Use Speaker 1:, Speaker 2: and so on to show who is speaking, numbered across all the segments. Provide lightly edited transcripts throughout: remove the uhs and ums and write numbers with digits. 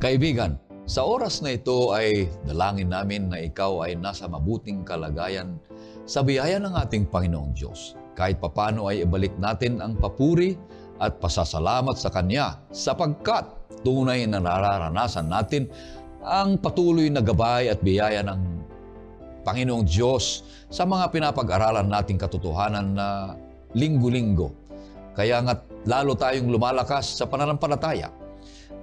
Speaker 1: Kaibigan, sa oras na ito ay dalangin namin na ikaw ay nasa mabuting kalagayan sa biyaya ng ating Panginoong Diyos. Kahit papano ay ibalik natin ang papuri at pasasalamat sa Kanya sapagkat tunay na nararanasan natin ang patuloy na gabay at biyaya ng Panginoong Diyos sa mga pinapag-aralan nating katotohanan na linggo-linggo. Kaya nga't lalo tayong lumalakas sa pananampalataya.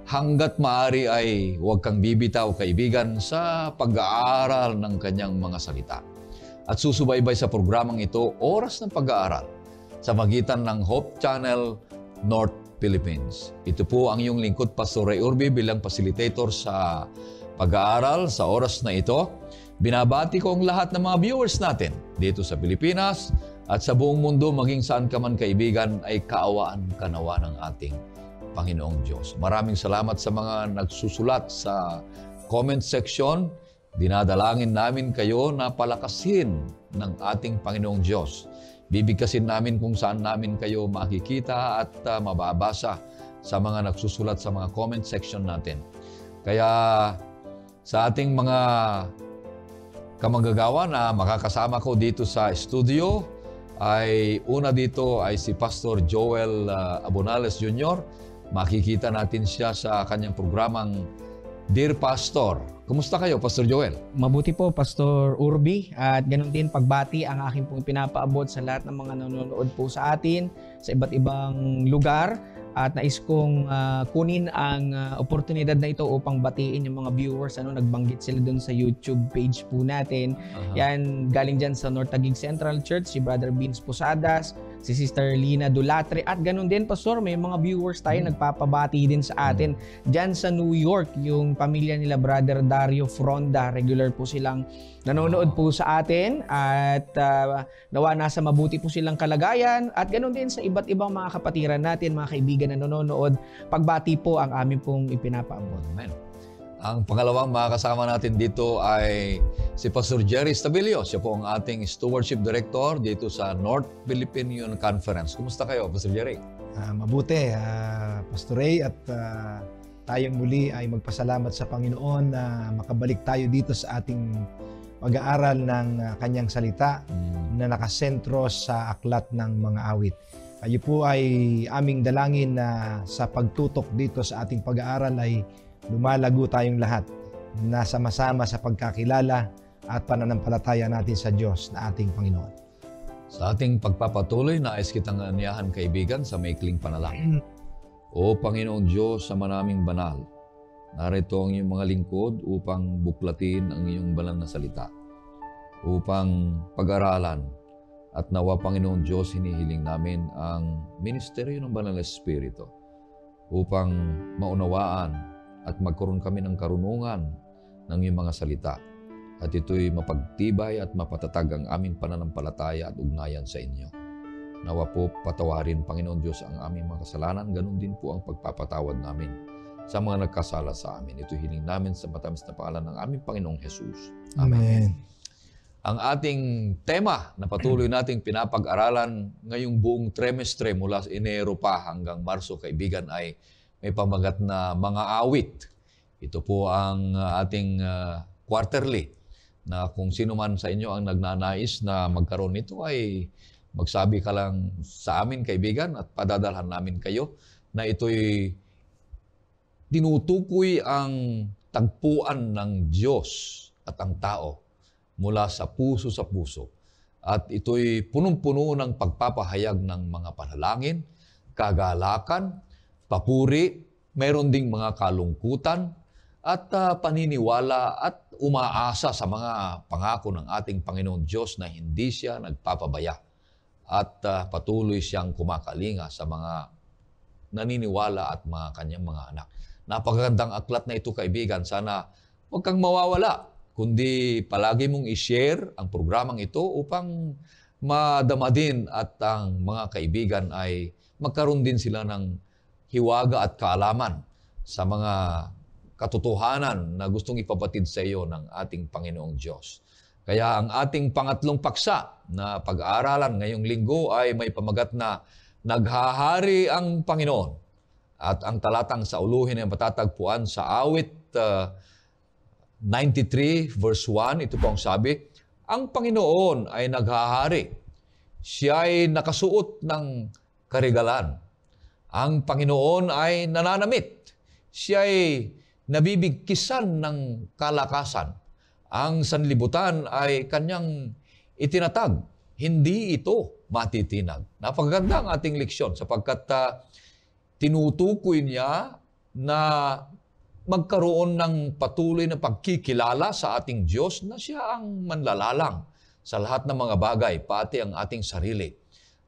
Speaker 1: Hanggat maaari ay huwag kang bibitaw, kaibigan, sa pag-aaral ng kanyang mga salita. At susubaybay sa programang ito, Oras ng Pag-aaral, sa magitan ng Hope Channel North Philippines. Ito po ang iyong lingkod, Pastor Ray Urbi, bilang facilitator sa pag-aaral sa oras na ito. Binabati ko ang lahat ng mga viewers natin dito sa Pilipinas at sa buong mundo, maging saan ka man, kaibigan, ay kaawaan kanawa ng ating Panginoong Diyos. Maraming salamat sa mga nagsusulat sa comment section. Dinadalangin namin kayo na palakasin ng ating Panginoong Diyos. Bibigkasin namin kung saan namin kayo makikita at mababasa sa mga nagsusulat sa mga comment section natin. Kaya sa ating mga kamanggagawa na makakasama ko dito sa studio, ay una dito ay si Pastor Joel Abonales Jr. Makikita natin siya sa kanyang programang Dear Pastor. Kumusta kayo, Pastor Joel?
Speaker 2: Mabuti po, Pastor Urbi. At ganun din, pagbati ang aking pong pinapaabot sa lahat ng mga nanonood po sa atin sa iba't ibang lugar. At nais kong kunin ang oportunidad na ito upang batiin yung mga viewers. Nagbanggit sila dun sa YouTube page po natin. Yan, galing dyan sa North Taguig Central Church, si Brother Vince Posadas, si Sister Lina Dulatre. At ganun din, Pastor, may mga viewers tayo nagpapabati din sa atin. Dyan sa New York, yung pamilya nila Brother Dario Fronda, regular po silang nanonood po sa atin. At nawa nasa mabuti po silang kalagayan. At ganun din sa iba't ibang mga kapatiran natin, mga kaibigan na nanonood. Pagbati po ang amin pong ipinapaabot.
Speaker 1: Amen. Ang pangalawang makakasama natin dito ay si Pastor Jerry Stabilio. Siya po ang ating Stewardship Director dito sa North Philippine Union Conference. Kumusta kayo, Pastor Jerry?
Speaker 3: Mabuti, Pastor Ray, at tayong muli ay magpasalamat sa Panginoon na makabalik tayo dito sa ating pag-aaral ng kanyang salita na nakasentro sa aklat ng mga awit. Kayo po ay aming dalangin na sa pagtutok dito sa ating pag-aaral ay lumalago tayong lahat na sama-sama sa pagkakilala at pananampalataya natin sa Diyos na ating Panginoon.
Speaker 1: Sa ating pagpapatuloy, nais kitang aniyahan, kaibigan, sa maikling panalangin. O Panginoong Diyos sa manaming banal, narito ang iyong mga lingkod upang buklatin ang iyong banal na salita, upang pag-aralan. At nawa, Panginoon Diyos, hinihiling namin ang ministeryo ng Banal na Espiritu upang maunawaan at magkaroon kami ng karunungan ng iyong mga salita. At ito'y mapagtibay at mapatatag ang aming pananampalataya at ugnayan sa inyo. Nawa po patawarin, Panginoon Diyos, ang aming mga kasalanan. Ganun din po ang pagpapatawad namin sa mga nagkasala sa amin. Ito'y hiling namin sa matamis na pangalan ng aming Panginoong Jesus. Amen. Ang ating tema na patuloy nating pinapag-aralan ngayong buong trimestre mula Enero pa hanggang Marso, kaibigan, ay may pamagat na mga awit. Ito po ang ating quarterly na kung sino man sa inyo ang nagnanais na magkaroon nito ay magsabi ka lang sa amin, kaibigan, at padadalhan namin kayo na ito'y tinutukoy ang tagpuan ng Diyos at ang tao mula sa puso sa puso. At ito'y punong-puno ng pagpapahayag ng mga panalangin, kagalakan, papuri, mayroon ding mga kalungkutan, at paniniwala at umaasa sa mga pangako ng ating Panginoon Diyos na hindi siya nagpapabaya at patuloy siyang kumakalinga sa mga naniniwala at mga kanyang mga anak. Napakagandang aklat na ito, kaibigan. Sana huwag kang mawawala, kundi palagi mong i-share ang programang ito upang madama din at ang mga kaibigan ay magkaroon din sila ng hiwaga at kaalaman sa mga katotohanan na gustong ipabatid sa iyo ng ating Panginoong Diyos. Kaya ang ating pangatlong paksa na pag-aaralan ngayong linggo ay may pamagat na Naghahari ang Panginoon. At ang talatang sauluhin ay matatagpuan sa awit 93 verse 1. Ito po ang sabi, ang Panginoon ay naghahari. Siya ay nakasuot ng karigalan. Ang Panginoon ay nananamit. Siya ay nabibigkisan ng kalakasan. Ang sanlibutan ay kanyang itinatag. Hindi ito matitinag. Napakaganda ang ating leksyon sapagkat tinutukoy niya na magkaroon ng patuloy na pagkikilala sa ating Diyos na siya ang manlalalang sa lahat ng mga bagay, pati ang ating sarili.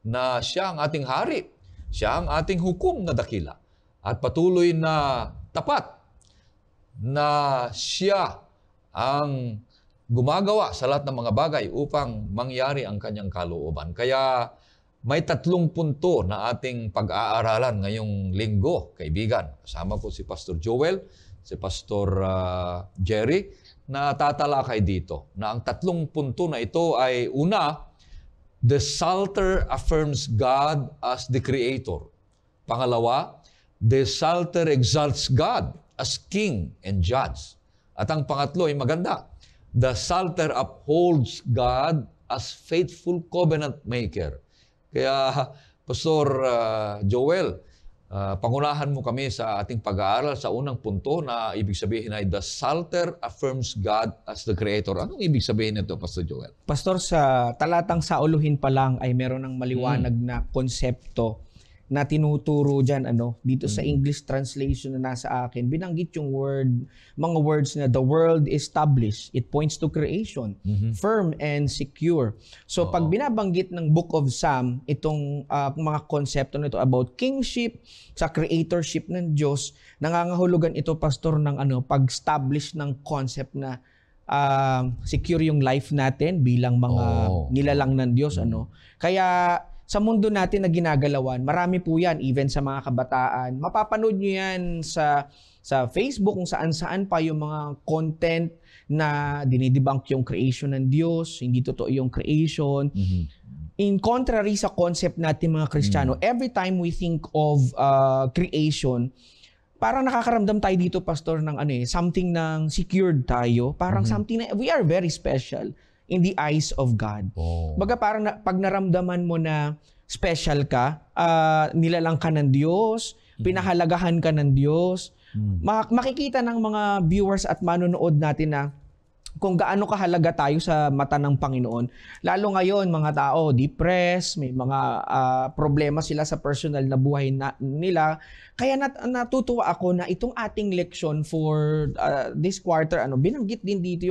Speaker 1: Na siya ang ating hari, siya ang ating hukom na dakila. At patuloy na tapat na siya ang gumagawa sa lahat ng mga bagay upang mangyari ang kanyang kalooban. Kaya may 3 punto na ating pag-aaralan ngayong linggo, kaibigan. Kasama ko si Pastor Joel, si Pastor Jerry, na tatalakay dito. Na ang 3 punto na ito ay una, the Psalter affirms God as the Creator. Pangalawa, the Psalter exalts God as King and Judge. At ang pangatlo ay maganda, the Psalter upholds God as faithful covenant maker. Kaya, Pastor Joel, pangunahan mo kami sa ating pag-aaral sa unang punto na ibig sabihin ay the Psalter affirms God as the Creator. Anong ibig sabihin nito, Pastor Joel?
Speaker 2: Pastor, sa talatang sauluhin pa lang ay meron ng maliwanag na konsepto na tinuturo dyan, dito sa English translation na nasa akin, binanggit yung mga words na the world established. It points to creation, firm and secure. So pag binabanggit ng Book of Psalm, itong mga konsepto na ito about kingship, sa creatorship ng Diyos, nangangahulugan ito, Pastor, ng pag-establish ng concept na secure yung life natin bilang mga nilalang ng Diyos. Kaya sa mundo natin na ginagalawan, marami po yan, even sa mga kabataan. Mapapanood nyo yan sa Facebook, kung saan-saan pa yung mga content na dinidebunk yung creation ng Diyos, hindi totoo yung creation. In contrary sa concept natin mga Kristiyano, every time we think of creation, parang nakakaramdam tayo dito, Pastor, ng something ng secured tayo. Parang something na we are very special in the eyes of God. Baga parang pag naramdaman mo na special ka, nilalang ka ng Diyos, pinahalagahan ka ng Diyos, makikita ng mga viewers at manonood natin na kung gaano kahalaga tayo sa mata ng Panginoon. Lalo ngayon, mga tao depressed, may mga problema sila sa personal na buhay nila. Kaya natutuwa ako na itong ating leksyon for this quarter, binanggit din dito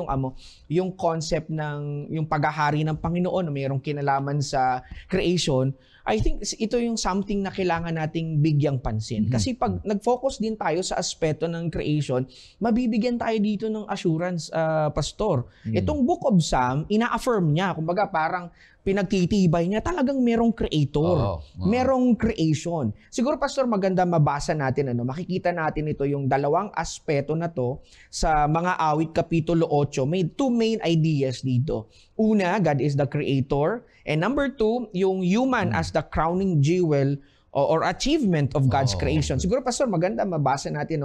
Speaker 2: yung concept ng yung paghahari ng Panginoon na mayroong kinalaman sa creation. I think ito yung something na kailangan nating bigyang pansin. Kasi pag nag-focus din tayo sa aspeto ng creation, mabibigyan tayo dito ng assurance, Pastor. Itong Book of Psalm, ina-affirm niya. Kumbaga parang pinagtitibay niya, talagang merong creator. Merong creation. Siguro, Pastor, maganda mabasa natin, makikita natin ito yung dalawang aspeto na to sa mga awit kapitulo 8. May 2 main ideas dito. Una, God is the creator. And number 2, yung human as the crowning jewel or achievement of God's creation. Siguro, Pastor, maganda mabasa natin,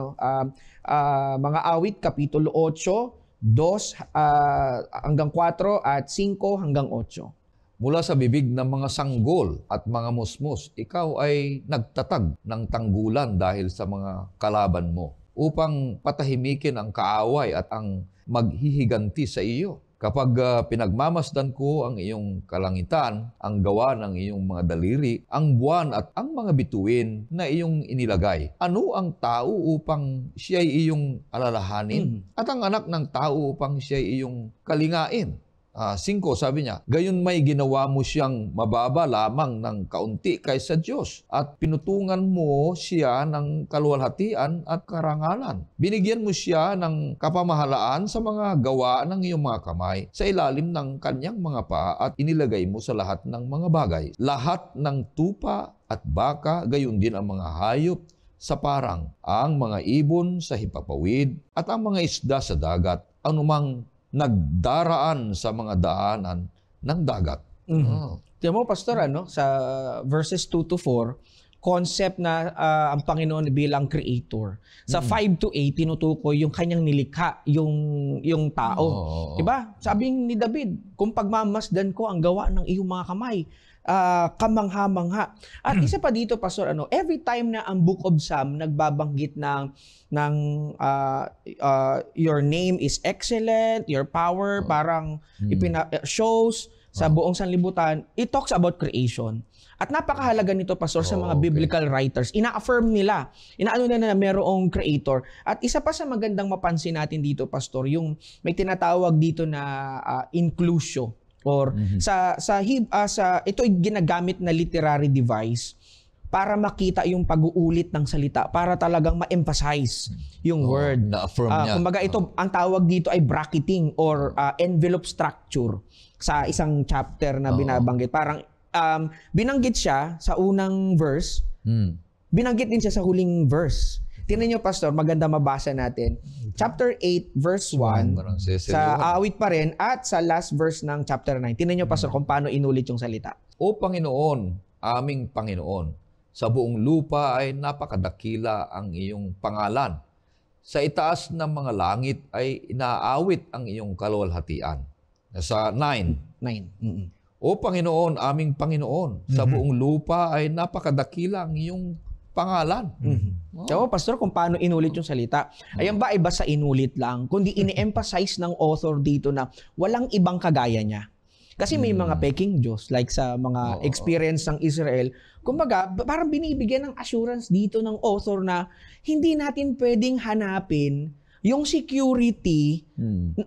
Speaker 2: mga awit kapitulo 8, 2 hanggang 4 at 5 hanggang 8.
Speaker 1: Mula sa bibig ng mga sanggol at mga musmus, ikaw ay nagtatag ng tanggulan dahil sa mga kalaban mo upang patahimikin ang kaaway at ang maghihiganti sa iyo. Kapag pinagmamasdan ko ang iyong kalangitan, ang gawa ng iyong mga daliri, ang buwan at ang mga bituin na iyong inilagay, ano ang tao upang siya'y iyong alalahanin? At ang anak ng tao upang siya'y iyong kalingain? 5, sabi niya, gayon may ginawa mo siyang mababa lamang ng kaunti kaysa Diyos at pinutungan mo siya ng kaluwalhatian at karangalan. Binigyan mo siya ng kapamahalaan sa mga gawa ng iyong mga kamay sa ilalim ng kanyang mga paa at inilagay mo sa lahat ng mga bagay. Lahat ng tupa at baka, gayon din ang mga hayop sa parang, ang mga ibon sa hipapawid at ang mga isda sa dagat, anumang nagdaraan sa mga daanan ng dagat.
Speaker 2: Tiyan mo, Pastor, sa verses 2 to 4, concept na ang Panginoon bilang creator. Sa 5 to 8 tinutukoy yung kanyang nilikha, yung tao. Diba? Sabi ni David, kung pagmamasdan ko ang gawa ng iyong mga kamay, kamangha-mangha. At isa pa dito, Pastor, every time na ang Book of Psalm nagbabanggit ng your name is excellent, your power parang shows sa buong sanlibutan, it talks about creation. At napakahalaga nito, Pastor, sa mga biblical writers. Ina-affirm nila, inaano na merong creator. At isa pa sa magandang mapansin natin dito, Pastor, yung may tinatawag dito na inclusio. Or ito ay ginagamit na literary device para makita yung pag-uulit ng salita, para talagang ma-emphasize yung word.
Speaker 1: Na-affirm niya.
Speaker 2: Kumbaga ito, ang tawag dito ay bracketing or envelope structure sa isang chapter na binabanggit. Parang binanggit siya sa unang verse, binanggit din siya sa huling verse. Tingnan niyo, Pastor, maganda mabasa natin. Chapter 8, verse 1, sa awit pa rin, at sa last verse ng chapter 9. Tingnan niyo, Pastor, kung paano inulit yung salita.
Speaker 1: O Panginoon, aming Panginoon, sa buong lupa ay napakadakila ang iyong pangalan. Sa itaas ng mga langit ay inaawit ang iyong kaluwalhatian. Sa 9. O Panginoon, aming Panginoon, sa buong lupa ay napakadakila ang iyong pangalan.
Speaker 2: So, Pastor, kung paano inulit yung salita. Ayan ba ay basta inulit lang, kundi ini-emphasize ng author dito na walang ibang kagaya niya. Kasi may mga peking Diyos, like sa mga experience ng Israel, kumbaga, parang binibigyan ng assurance dito ng author na hindi natin pwedeng hanapin yung security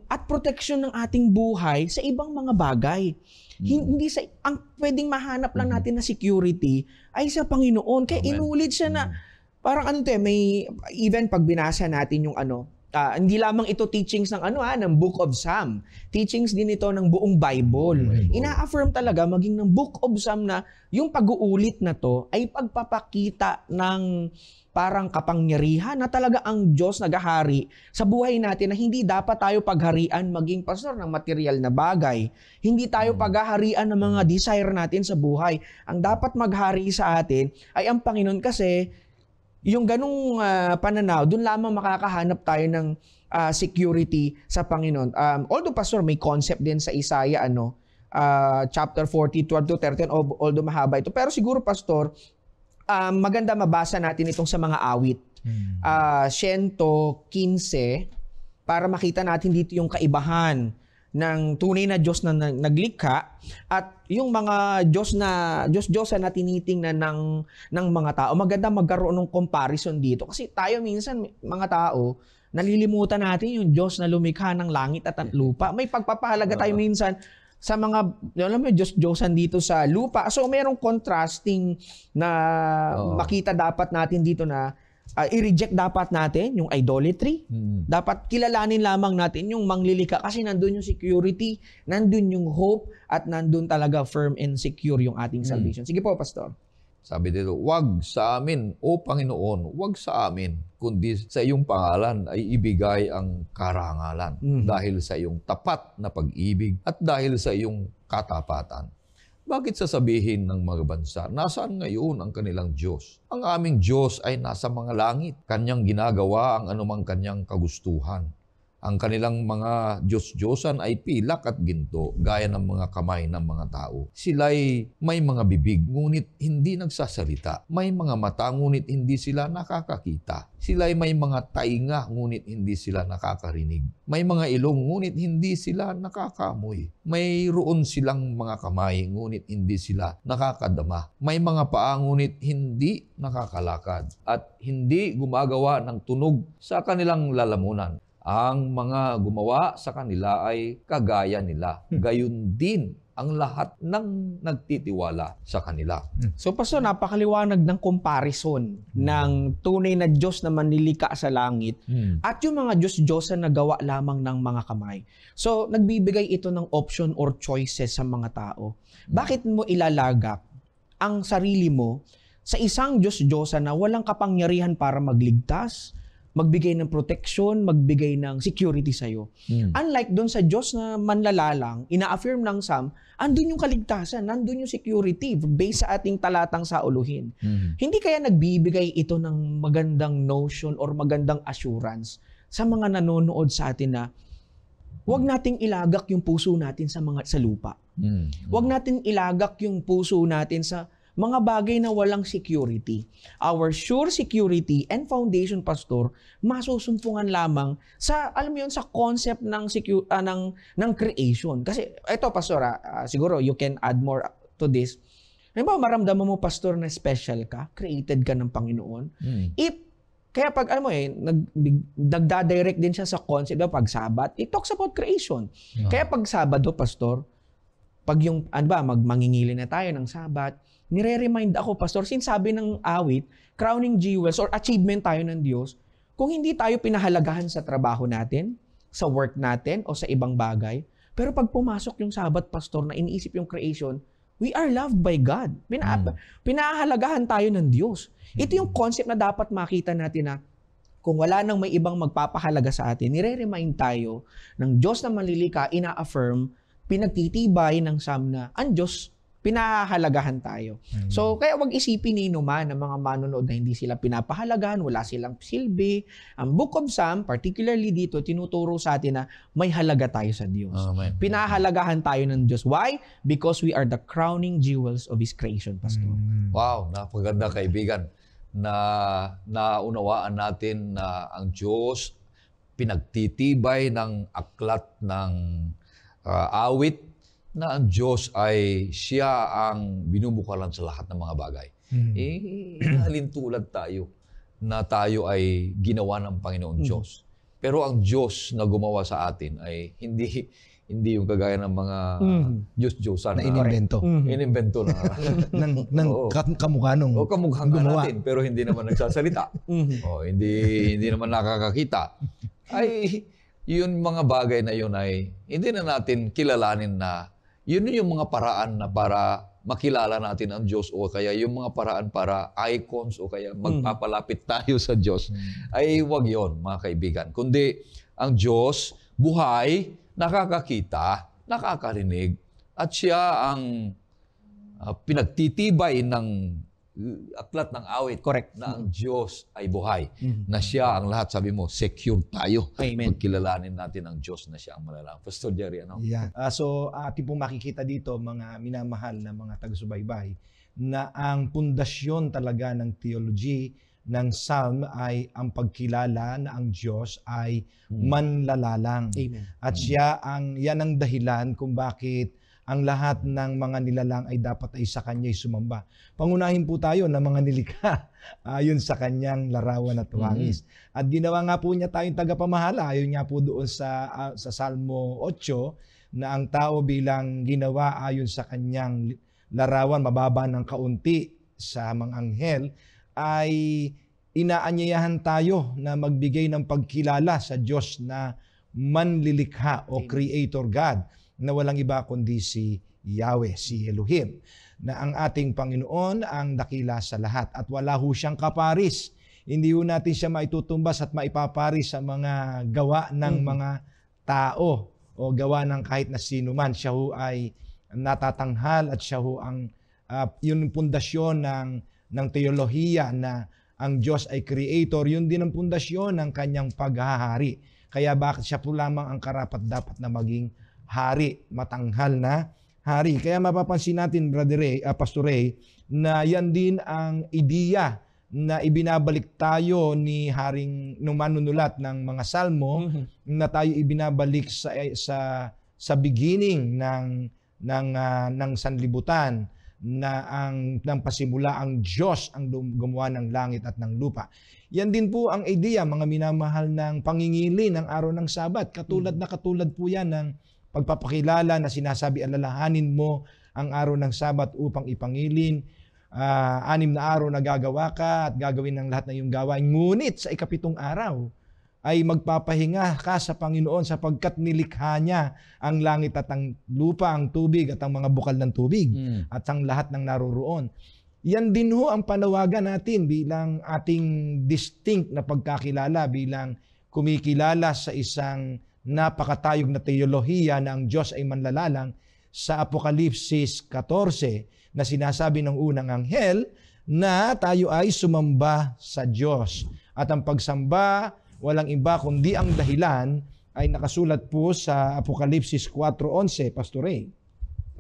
Speaker 2: at protection ng ating buhay sa ibang mga bagay. Hindi sa ang pwedeng mahanap lang natin na security ay sa Panginoon. Kaya inulit siya na parang may even pag binasa natin yung hindi lamang ito teachings ng ng Book of Psalm. Teachings din ito ng buong Bible. Ina-affirm talaga maging ng Book of Psalm na yung pag-uulit na to ay pagpapakita ng parang kapangyarihan na talaga ang Diyos naghahari sa buhay natin na hindi dapat tayo pagharian maging, Pastor, ng material na bagay. Hindi tayo paghaharian ng mga desire natin sa buhay. Ang dapat maghari sa atin ay ang Panginoon, kasi yung ganung pananaw, dun lamang makakahanap tayo ng security sa Panginoon. Although, Pastor, may concept din sa Isaiah, chapter 40, 12 to 13, although mahaba ito. Pero siguro, Pastor, maganda mabasa natin itong sa mga awit. 115, para makita natin dito yung kaibahan ng tunay na Diyos na naglikha at yung mga Diyos-Diyosan na tinitingnan ng mga tao. Maganda magkaroon ng comparison dito. Kasi tayo minsan, mga tao, nalilimutan natin yung Diyos na lumikha ng langit at ang lupa. May pagpapahalaga tayo minsan sa mga, Diyos-Diyosan dito sa lupa. So, merong contrasting na makita dapat natin dito na i-reject dapat natin yung idolatry. Dapat kilalanin lamang natin yung manglilika kasi nandun yung security, nandun yung hope, at nandun talaga firm and secure yung ating salvation. Sige po, Pastor.
Speaker 1: Sabi dito, wag sa amin, O Panginoon, wag sa amin, kundi sa iyong pangalan ay ibigay ang karangalan dahil sa iyong tapat na pag-ibig at dahil sa iyong katapatan. Bakit sasabihin ng mga bansa, nasaan ngayon ang kanilang Diyos? Ang aming Diyos ay nasa mga langit. Kanyang ginagawa ang anumang kanyang kagustuhan. Ang kanilang mga Diyos-Diyosan ay pilak at ginto, gaya ng mga kamay ng mga tao. Sila'y may mga bibig, ngunit hindi nagsasalita. May mga mata, ngunit hindi sila nakakakita. Sila'y may mga tainga, ngunit hindi sila nakakarinig. May mga ilong, ngunit hindi sila nakakamoy. Mayroon silang mga kamay, ngunit hindi sila nakakadama. May mga paa, ngunit hindi nakakalakad. At hindi gumagawa ng tunog sa kanilang lalamunan. Ang mga gumawa sa kanila ay kagaya nila. Gayon din ang lahat ng nagtitiwala sa kanila.
Speaker 2: So, Pastor, napakaliwanag ng comparison ng tunay na Diyos na manlilika sa langit at yung mga Diyos-Diyosan na gawa lamang ng mga kamay. So, nagbibigay ito ng option or choices sa mga tao. Bakit mo ilalagak ang sarili mo sa isang Diyos-Diyosan na walang kapangyarihan para magligtas, magbigay ng protection, magbigay ng security sa'yo. Unlike doon sa Diyos na manlalalang, ina-affirm ng Psalm, andun yung kaligtasan, nandun yung security based sa ating talatang sauluhin. Hindi kaya nagbibigay ito ng magandang notion or magandang assurance sa mga nanonood sa atin na huwag nating ilagak yung puso natin sa lupa. Huwag natin ilagak yung puso natin sa mga bagay na walang security. Our sure security and foundation, Pastor, masusumpungan lamang sa, alam mo yun, sa concept ng creation. Kasi, ito, Pastor, siguro you can add more to this. Halimbawa, maramdaman mo, Pastor, na special ka, created ka ng Panginoon. Kaya pag, alam mo nagdadirect din siya sa concept ng pag-Sabat, it talks about creation. Kaya pag Sabado, Pastor, pag yung, mangingili na tayo ng Sabat, nire-remind ako, Pastor, since sabi ng awit, crowning jewels or achievement tayo ng Diyos, kung hindi tayo pinahalagahan sa trabaho natin, sa work natin, o sa ibang bagay, pero pag pumasok yung Sabat, Pastor, na iniisip yung creation, we are loved by God. Pinahalagahan tayo ng Diyos. Ito yung concept na dapat makita natin na kung wala nang may ibang magpapahalaga sa atin, nire-remind tayo ng Diyos na malilika, ina-affirm, pinagtitibay ng Psalm na ang Diyos, pinahalagahan tayo. So, kaya wag isipin ni Numan ng mga manonood na hindi sila pinapahalagahan, wala silang silbi. Ang Book of Psalm, particularly dito, tinuturo sa atin na may halaga tayo sa Diyos.
Speaker 1: Amen.
Speaker 2: Pinahalagahan tayo ng Diyos. Why? Because we are the crowning jewels of His creation, Pastor.
Speaker 1: Wow, napaganda kaibigan na naunawaan natin na ang Diyos pinagtitibay ng aklat ng awit na ang Diyos ay siya ang binubukalan sa lahat ng mga bagay. Halintulad tayo na tayo ay ginawa ng Panginoong Diyos. Pero ang Diyos na gumawa sa atin ay hindi yung kagaya ng mga Diyos-Diyosan
Speaker 3: na inimbento.
Speaker 1: Inimbento na.
Speaker 3: ng kamukha nung
Speaker 1: kamukha natin, pero hindi naman nagsasalita. Hindi naman nakakakita. Ay, yun mga bagay na yun ay hindi na natin kilalanin na yun yung mga paraan na para makilala natin ang Diyos o kaya yung mga paraan para icons o kaya magpapalapit tayo sa Diyos. Ay wag yon mga kaibigan. Kundi ang Diyos, buhay, nakakakita, nakakarinig, at siya ang pinagtitibay ng aklat ng awit.
Speaker 2: Correct.
Speaker 1: Na ang Diyos ay buhay. Na siya ang lahat, sabi mo, secure tayo.
Speaker 2: Amen.
Speaker 1: Magkilalanin natin ang Diyos na siya ang malalang. Pastor Jerry, ano?
Speaker 3: Yeah. So, ating pong makikita dito, mga minamahal na mga taga-subaybay, na ang pundasyon talaga ng theology ng Psalm ay ang pagkilala na ang Diyos ay manlalalang.
Speaker 2: Amen.
Speaker 3: At yan ang dahilan kung bakit ang lahat ng mga nilalang ay dapat ay sa Kanya'y sumamba. Pangunahin po tayo ng mga nilikha ayon sa Kanyang larawan at wangis. At ginawa nga po niya tayong tagapamahala, ayon nga po doon sa Salmo 8, na ang tao bilang ginawa ayon sa Kanyang larawan, mababa ng kaunti sa mga anghel, ay inaanyayahan tayo na magbigay ng pagkilala sa Diyos na manlilikha o Creator God, na walang iba kundi si Yahweh, si Elohim, na ang ating Panginoon ang dakila sa lahat at wala ho siyang kaparis. Hindi ho natin siya maitutumbas at maipaparis sa mga gawa ng mga tao o gawa ng kahit na sino man. Siya ho ay natatanghal at siya ho ang yung pundasyon ng teolohiya na ang Diyos ay creator. Yun din ang pundasyon ng kanyang paghahari. Kaya bakit siya po lamang ang karapat-dapat na maging hari, matanghal na hari. Kaya mapapansin natin, Pastor Ray, na yan din ang ideya na ibinabalik tayo ni Haring nung manunulat ng mga salmo, na tayo ibinabalik sa beginning ng sanlibutan, na ng pasimula ang Diyos ang gumawa ng langit at ng lupa. Yan din po ang ideya, mga minamahal, ng pangingili ng araw ng Sabat. Katulad po yan ng pagpapakilala na sinasabi, alalahanin mo ang araw ng Sabat upang ipangilin. 6 na araw na gagawa ka at gagawin ng lahat na iyong gawain. Ngunit sa ika-7 araw ay magpapahinga ka sa Panginoon sapagkat nilikha niya ang langit at ang lupa, ang tubig at ang mga bukal ng tubig at ang lahat ng naroroon. Yan din ho ang panawagan natin bilang ating distinct na pagkakilala, bilang kumikilala sa isang napakatayog na teolohiya na ang Diyos ay manlalalang sa Apokalipsis 14 na sinasabi ng unang anghel na tayo ay sumamba sa Diyos. At ang pagsamba, walang iba kundi ang dahilan ay nakasulat po sa Apokalipsis 4:11, Pastor Ray.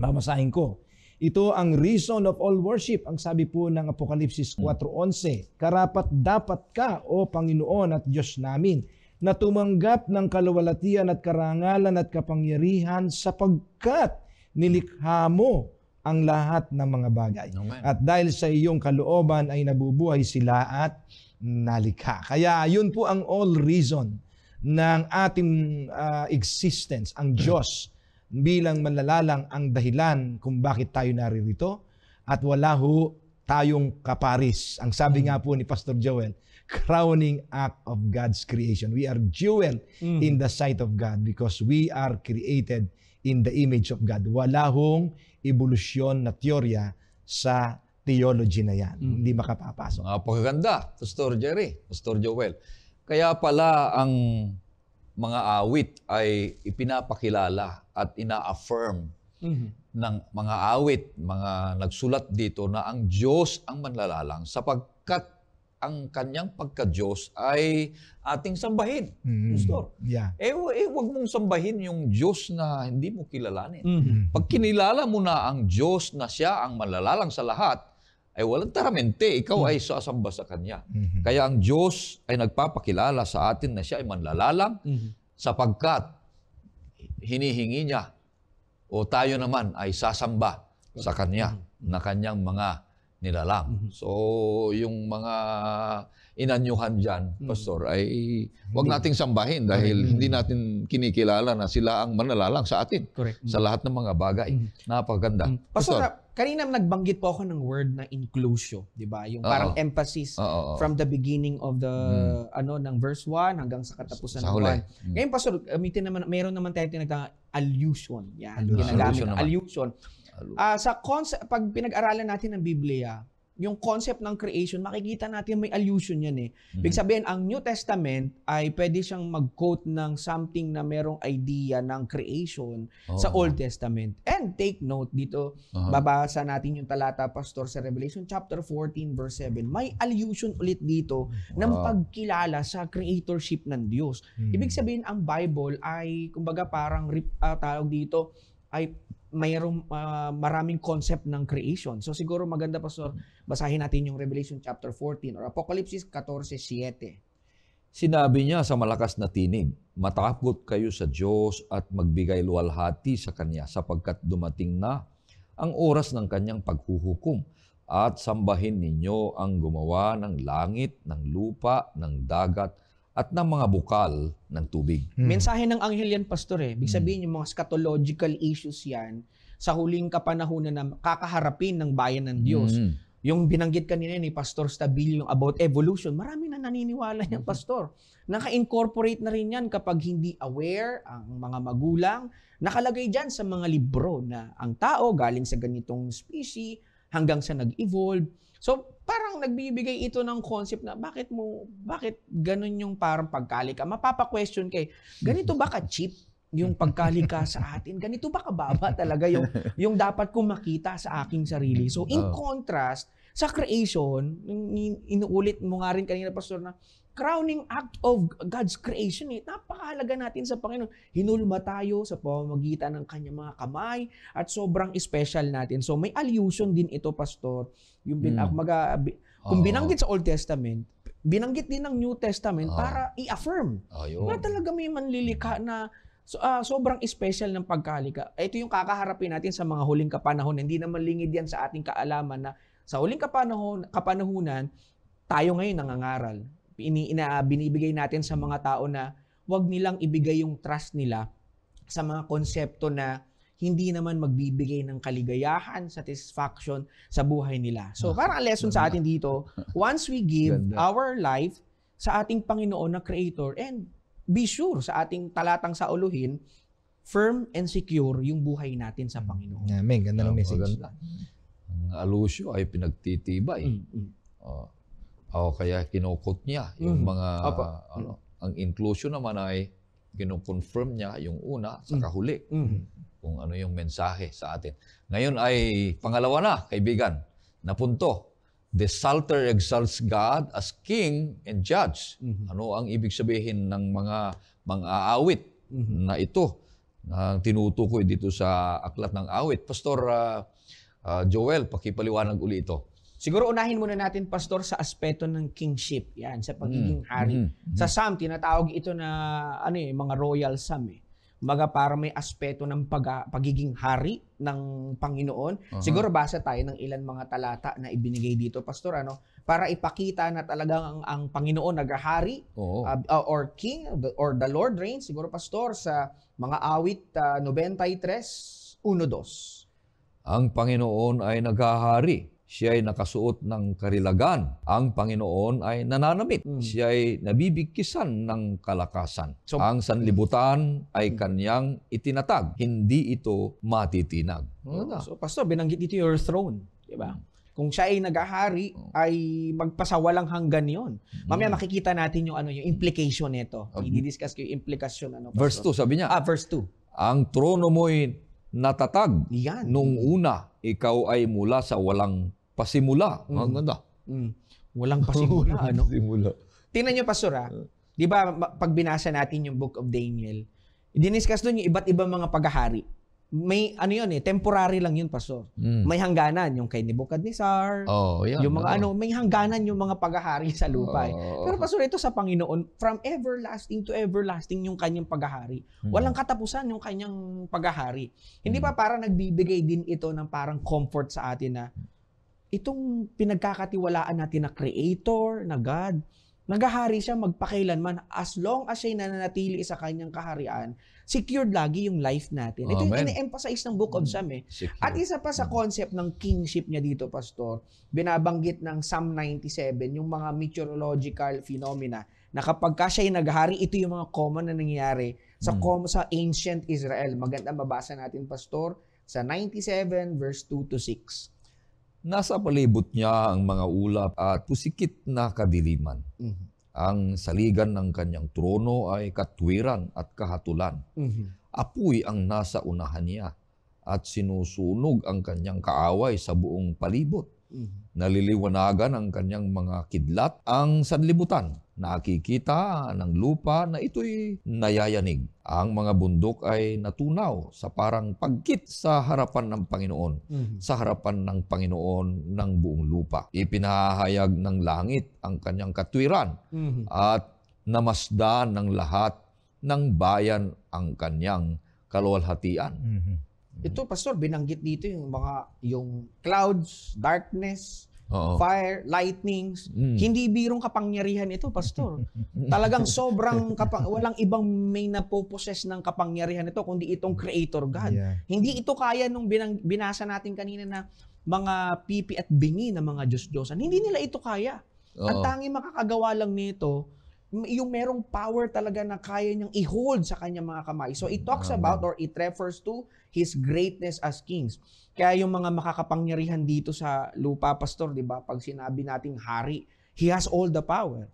Speaker 3: Mamasahin ko. Ito ang reason of all worship. Ang sabi po ng Apokalipsis 4:11, karapat dapat ka, O Panginoon at Diyos namin, na tumanggap ng kaluwalhatian at karangalan at kapangyarihan sapagkat nilikha mo ang lahat ng mga bagay.
Speaker 1: Amen.
Speaker 3: At dahil sa iyong kalooban ay nabubuhay sila at nalikha. Kaya yun po ang all reason ng ating existence, ang Diyos bilang manlalalang ang dahilan kung bakit tayo naririto at wala ho tayong kaparis. Ang sabi nga po ni Pastor Joel, crowning act of God's creation. We are jewel in the sight of God because we are created in the image of God. Wala hong evolusyon na teorya sa theology na yan. Hindi makapapasok.
Speaker 1: Napakaganda, Pastor Jerry, Pastor Joel. Kaya pala ang mga awit ay ipinapakilala at ina-affirm ng mga awit, mga nagsulat dito na ang Diyos ang manlalalang sapagkat ang kanyang pagka-Diyos ay ating sambahin. Pastor.
Speaker 3: Yeah.
Speaker 1: Wag mong sambahin yung Diyos na hindi mo kilalanin. Pag kinilala mo na ang Diyos na siya ang manlalalang sa lahat, ay walang taramente, ikaw ay sasamba sa Kanya. Kaya ang Diyos ay nagpapakilala sa atin na siya ay manlalalang sapagkat hinihingi niya o tayo naman ay sasamba sa Kanya na Kanyang mga nilalang. So, yung mga inanyuhan dyan, Pastor, ay wag nating sambahin dahil hindi natin kinikilala na sila ang manlalalang sa atin.
Speaker 2: Correct.
Speaker 1: Sa lahat ng mga bagay. Napakaganda.
Speaker 2: Pastor, kanina nagbanggit po ako ng word na inclusio, 'di ba? Yung parang emphasis from the beginning of the ng verse 1 hanggang sa katapusan
Speaker 1: Sa
Speaker 2: ng
Speaker 1: huli.
Speaker 2: 1. Ngayon, Pastor, meron naman tayong tinatawag allusion. Yan,
Speaker 3: Allusion.
Speaker 2: ginagamit
Speaker 1: Allusion
Speaker 2: allusion. Sa concept, pag pinag-aralan natin ng Biblia, yung concept ng creation, makikita natin may allusion yan eh. Ibig sabihin, ang New Testament ay pwede siyang mag-quote ng something na merong idea ng creation sa Old Testament. And take note dito, babasa natin yung talata, Pastor, sa Revelation chapter 14 verse 7. May allusion ulit dito ng pagkilala sa creatorship ng Diyos. Ibig sabihin, ang Bible ay, kumbaga parang tawag dito, ay mayroong maraming concept ng creation. So siguro maganda, Pastor, basahin natin yung Revelation chapter 14 or Apocalypse 14:7.
Speaker 1: Sinabi niya sa malakas na tinig, matakot kayo sa Diyos at magbigay luwalhati sa Kanya sapagkat dumating na ang oras ng Kanyang paghuhukom at sambahin ninyo ang gumawa ng langit, ng lupa, ng dagat, at ng mga bukal ng tubig.
Speaker 2: Mensahe ng anghel yan, Pastor eh. Ibig sabihin yung mga eschatological issues yan sa huling kapanahunan na kakaharapin ng bayan ng Diyos. Yung binanggit kanina ni Pastor Stabilio yung about evolution, marami na naniniwala yan, Pastor. Naka-incorporate na rin yan kapag hindi aware ang mga magulang. Nakalagay dyan sa mga libro na ang tao galing sa ganitong species hanggang sa nag-evolve. So, parang nagbibigay ito ng concept na bakit ganun yung parang pagkali ka? Mapapa-question kay, ganito ba ka-cheap yung pagkali ka sa atin? Ganito ba kababa talaga yung dapat kong makita sa aking sarili? So, in contrast, sa creation, inuulit mo nga rin kanina, Pastor, na crowning act of God's creation, napakahalaga natin sa Panginoon. Hinulma tayo sa pamamagitan ng kanyang mga kamay at sobrang special natin. So may allusion din ito, Pastor. Yung kung binanggit sa Old Testament, binanggit din ng New Testament para i-affirm na talaga may manlilikha na sobrang special ng pagkalika. Ito yung kakaharapin natin sa mga huling kapanahon. Hindi naman lingid yan sa ating kaalaman na sa huling kapanahunan, tayo ngayon nangangaral. Binibigay natin sa mga tao na wag nilang ibigay yung trust nila sa mga konsepto na hindi naman magbibigay ng kaligayahan, satisfaction sa buhay nila. So parang lesson sa atin dito, once we give our life sa ating Panginoon na Creator and be sure sa ating talatang sa uluhin, firm and secure yung buhay natin sa Panginoon.
Speaker 3: Amen. Ganda ng message.
Speaker 1: Ang alusyo ay pinagtitibay. O kaya kinukot niya yung mga, ang inclusion naman ay kinoconfirm niya yung una sa kahuli. Kung ano yung mensahe sa atin. Ngayon ay pangalawa na, kaibigan, na punto. The Psalter exalts God as King and Judge. Ano ang ibig sabihin ng mga aawit na ito na tinutukoy dito sa Aklat ng Awit? Pastor Joel, pakipaliwanag uli ito.
Speaker 2: Siguro unahin muna natin, Pastor, sa aspeto ng kingship. Yan, sa pagiging hari. Sa Psalm, tinatawag ito na mga royal psalm. Maga para may aspeto ng pagiging hari ng Panginoon. Siguro basa tayo ng ilan mga talata na ibinigay dito, Pastor, para ipakita na talagang ang Panginoon naghahari or king or the Lord reigns. Siguro, Pastor, sa mga awit 93, 1-2.
Speaker 1: Ang Panginoon ay naghahari. Siya ay nakasuot ng karilagan. Ang Panginoon ay nananamit. Siya ay nabibigkisan ng kalakasan.
Speaker 2: So,
Speaker 1: ang sanlibutan ay kanyang itinatag. Hindi ito matitinag.
Speaker 2: So, Pastor, binanggit dito your throne. Diba? Kung siya ay naghahari, ay magpasawalang hanggan yon. Mamaya makikita natin yung implication nito. I-discuss ko yung implication.
Speaker 1: Verse 2, sabi niya.
Speaker 2: Verse 2.
Speaker 1: Ang trono mo'y natatag.
Speaker 2: Yan.
Speaker 1: Nung una, ikaw ay mula sa walang pasimula. Ang ganda.
Speaker 2: Walang pasimula.
Speaker 1: Pasimula.
Speaker 2: Tingnan nyo, Pastor, di ba pag binasa natin yung Book of Daniel, diniscuss doon yung iba't ibang mga paghahari. May temporary lang yun, Pastor. May hangganan, yung kay Nebuchadnezzar, yung mga may hangganan yung mga paghahari sa lupa. Pero Pastor, ito sa Panginoon, from everlasting to everlasting yung kanyang paghahari. Walang katapusan yung kanyang paghahari. Hindi pa parang nagbibigay din ito ng parang comfort sa atin na itong pinagkakatiwalaan natin na Creator, na God, naghahari siya magpakailanman as long as siya nananatili sa kanyang kaharian, secured lagi yung life natin. Ito yung ine-emphasize ng Book of Psalm. At isa pa sa concept ng kingship niya dito, Pastor, binabanggit ng Psalm 97, yung mga meteorological phenomena, na kapag siya yung naghahari, ito yung mga common na nangyayari sa ancient Israel. Maganda mabasa natin, Pastor, sa 97 verse 2-6.
Speaker 1: Nasa palibot niya ang mga ulap at pusikit na kadiliman. Ang saligan ng kanyang trono ay katwiran at kahatulan. Apoy ang nasa unahan niya at sinusunog ang kanyang kaaway sa buong palibot. Naliliwanagan ang kanyang mga kidlat ang sanlibutan. Nakikita ng lupa na ito'y nayayanig. Ang mga bundok ay natunaw sa parang pagkit sa harapan ng Panginoon, sa harapan ng Panginoon ng buong lupa. Ipinahayag ng langit ang kanyang katwiran at namasdan ng lahat ng bayan ang kanyang kaluwalhatian.
Speaker 2: Ito, Pastor, binanggit dito yung clouds, darkness, fire, lightnings. Hindi birong kapangyarihan ito, Pastor. Talagang sobrang walang ibang may napoposes ng kapangyarihan ito kundi itong Creator God. Hindi ito kaya nung binasa natin kanina na mga pipi at bingi na mga Diyos-Diyosan. Hindi nila ito kaya. Ang tanging makakagawa lang nito, yung merong power talaga na kaya niyang i-hold sa kanyang mga kamay. So it talks about or it refers to His greatness as kings. Kaya yung mga makakapangyarihan dito sa lupa, Pastor, di ba? Pag sinabi nating hari, He has all the power.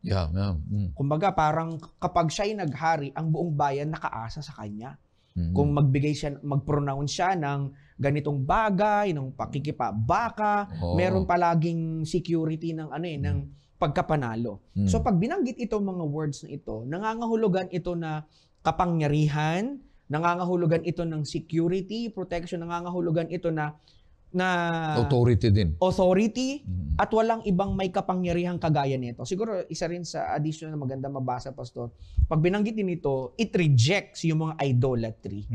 Speaker 2: Kumbaga, parang kapag siya'y naghari, ang buong bayan nakaasa sa kanya. Kung mag-pronounce siya ng ganitong bagay, ng pakikipabaka, meron palaging security ng ng pagkapanalo. So pag binanggit ito mga words na ito, nangangahulugan ito na kapangyarihan, nangangahulugan ito ng security, protection, nangangahulugan ito na
Speaker 1: authority din.
Speaker 2: Authority at walang ibang may kapangyarihang kagaya nito. Siguro isa rin sa additional na maganda mabasa, Pastor. Pag binanggit din ito, it rejects yung mga idolatry.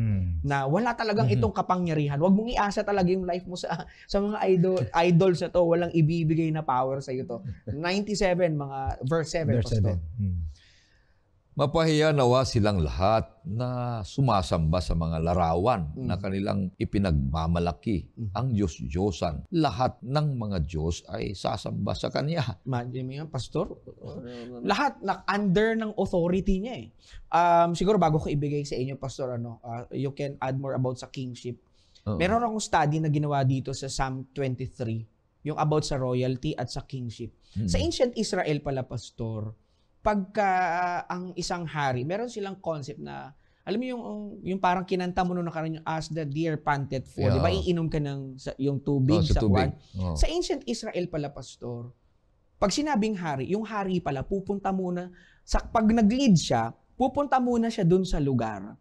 Speaker 2: Na wala talagang itong kapangyarihan. Huwag mong iasa talaga yung life mo sa mga idols na to. Walang ibibigay na power sa iyo to. 97 mga verse 7, Pastor.
Speaker 1: Mapahiya nawa silang lahat na sumasamba sa mga larawan na kanilang ipinagmamalaki. Ang Diyos-Diyosan. Lahat ng mga Diyos ay sasamba sa Kanya.
Speaker 2: Imagine mo yan, Pastor. Lahat under ng authority niya eh. Siguro bago ko ibigay sa inyo, Pastor, you can add more about sa kingship. Meron akong study na ginawa dito sa Psalm 23. yung about sa royalty at sa kingship.
Speaker 1: Mm.
Speaker 2: Sa ancient Israel pala, Pastor, pagka ang isang hari, meron silang concept na, alam mo yung parang kinanta mo nung nakaraan yung as the deer panted for, di ba? Iinom ka ng yung tubig sa
Speaker 1: tubig.
Speaker 2: kwan. Sa ancient Israel pala, Pastor, pag sinabing hari, yung hari pala, pupunta muna, pag nag-lead siya, pupunta muna siya dun sa lugar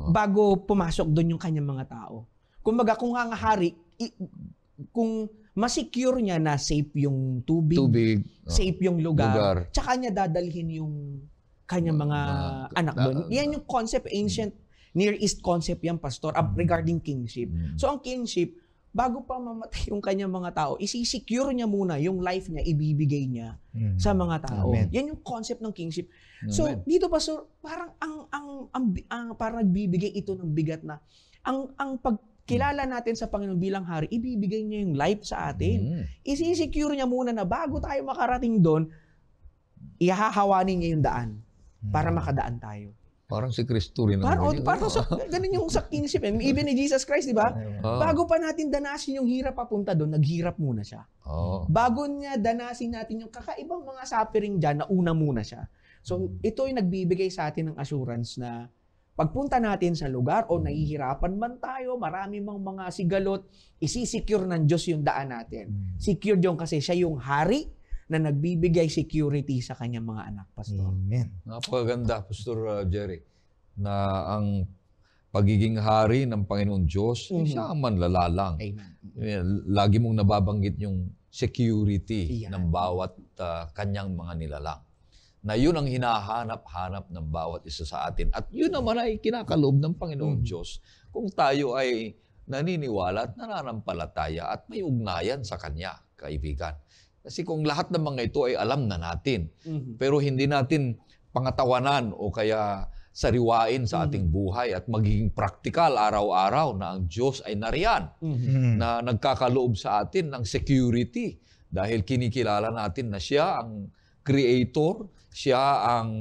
Speaker 2: bago pumasok dun yung kanyang mga tao. Kumbaga, kung ang hari, kung ma-secure niya na safe yung tubig, safe yung lugar, tsaka niya dadalhin yung kanyang mga anak doon. Yan yung concept, ancient Near East concept yan, Pastor, regarding kingship. So ang kingship, bago pa mamatay yung kanyang mga tao, isi-secure niya muna yung life niya, ibibigay niya sa mga tao.
Speaker 3: Amen.
Speaker 2: Yan yung concept ng kingship. So dito, Pastor, parang parang nagbibigay ito ng bigat na ang pagkilala natin sa Panginoon bilang hari, ibibigay niya yung life sa atin. Isi-secure niya muna na bago tayo makarating doon, ihahawanin niya yung daan para makadaan tayo.
Speaker 1: Parang si Kristo rin.
Speaker 2: Parang ganun yung sa kingship. Even ni Jesus Christ, di ba? Bago pa natin danasin yung hirap papunta doon, naghirap muna siya. Bago niya danasin natin yung kakaibang mga suffering dyan, nauna muna siya. So, ito yung nagbibigay sa atin ng assurance na pagpunta natin sa lugar o nahihirapan man tayo, marami mang mga sigalot, isi-secure ng Diyos yung daan natin. Secure yung kasi siya yung hari na nagbibigay security sa kanyang mga anak, Pastor.
Speaker 3: Amen.
Speaker 1: Napakaganda, Pastor Jerry, na ang pagiging hari ng Panginoon Diyos, siya ang manlalalang.
Speaker 2: Amen.
Speaker 1: Lagi mong nababanggit yung security ng bawat kanyang mga nilalang. Na yun ang hinahanap-hanap ng bawat isa sa atin. At yun naman ay kinakaloob ng Panginoon Diyos kung tayo ay naniniwala at nananampalataya at may ugnayan sa Kanya, kaibigan. Kasi kung lahat ng mga ito ay alam na natin, pero hindi natin pangatawanan o kaya sariwain sa ating buhay at magiging praktikal araw-araw na ang Diyos ay nariyan, na nagkakaloob sa atin ng security dahil kinikilala natin na siya ang creator, siya ang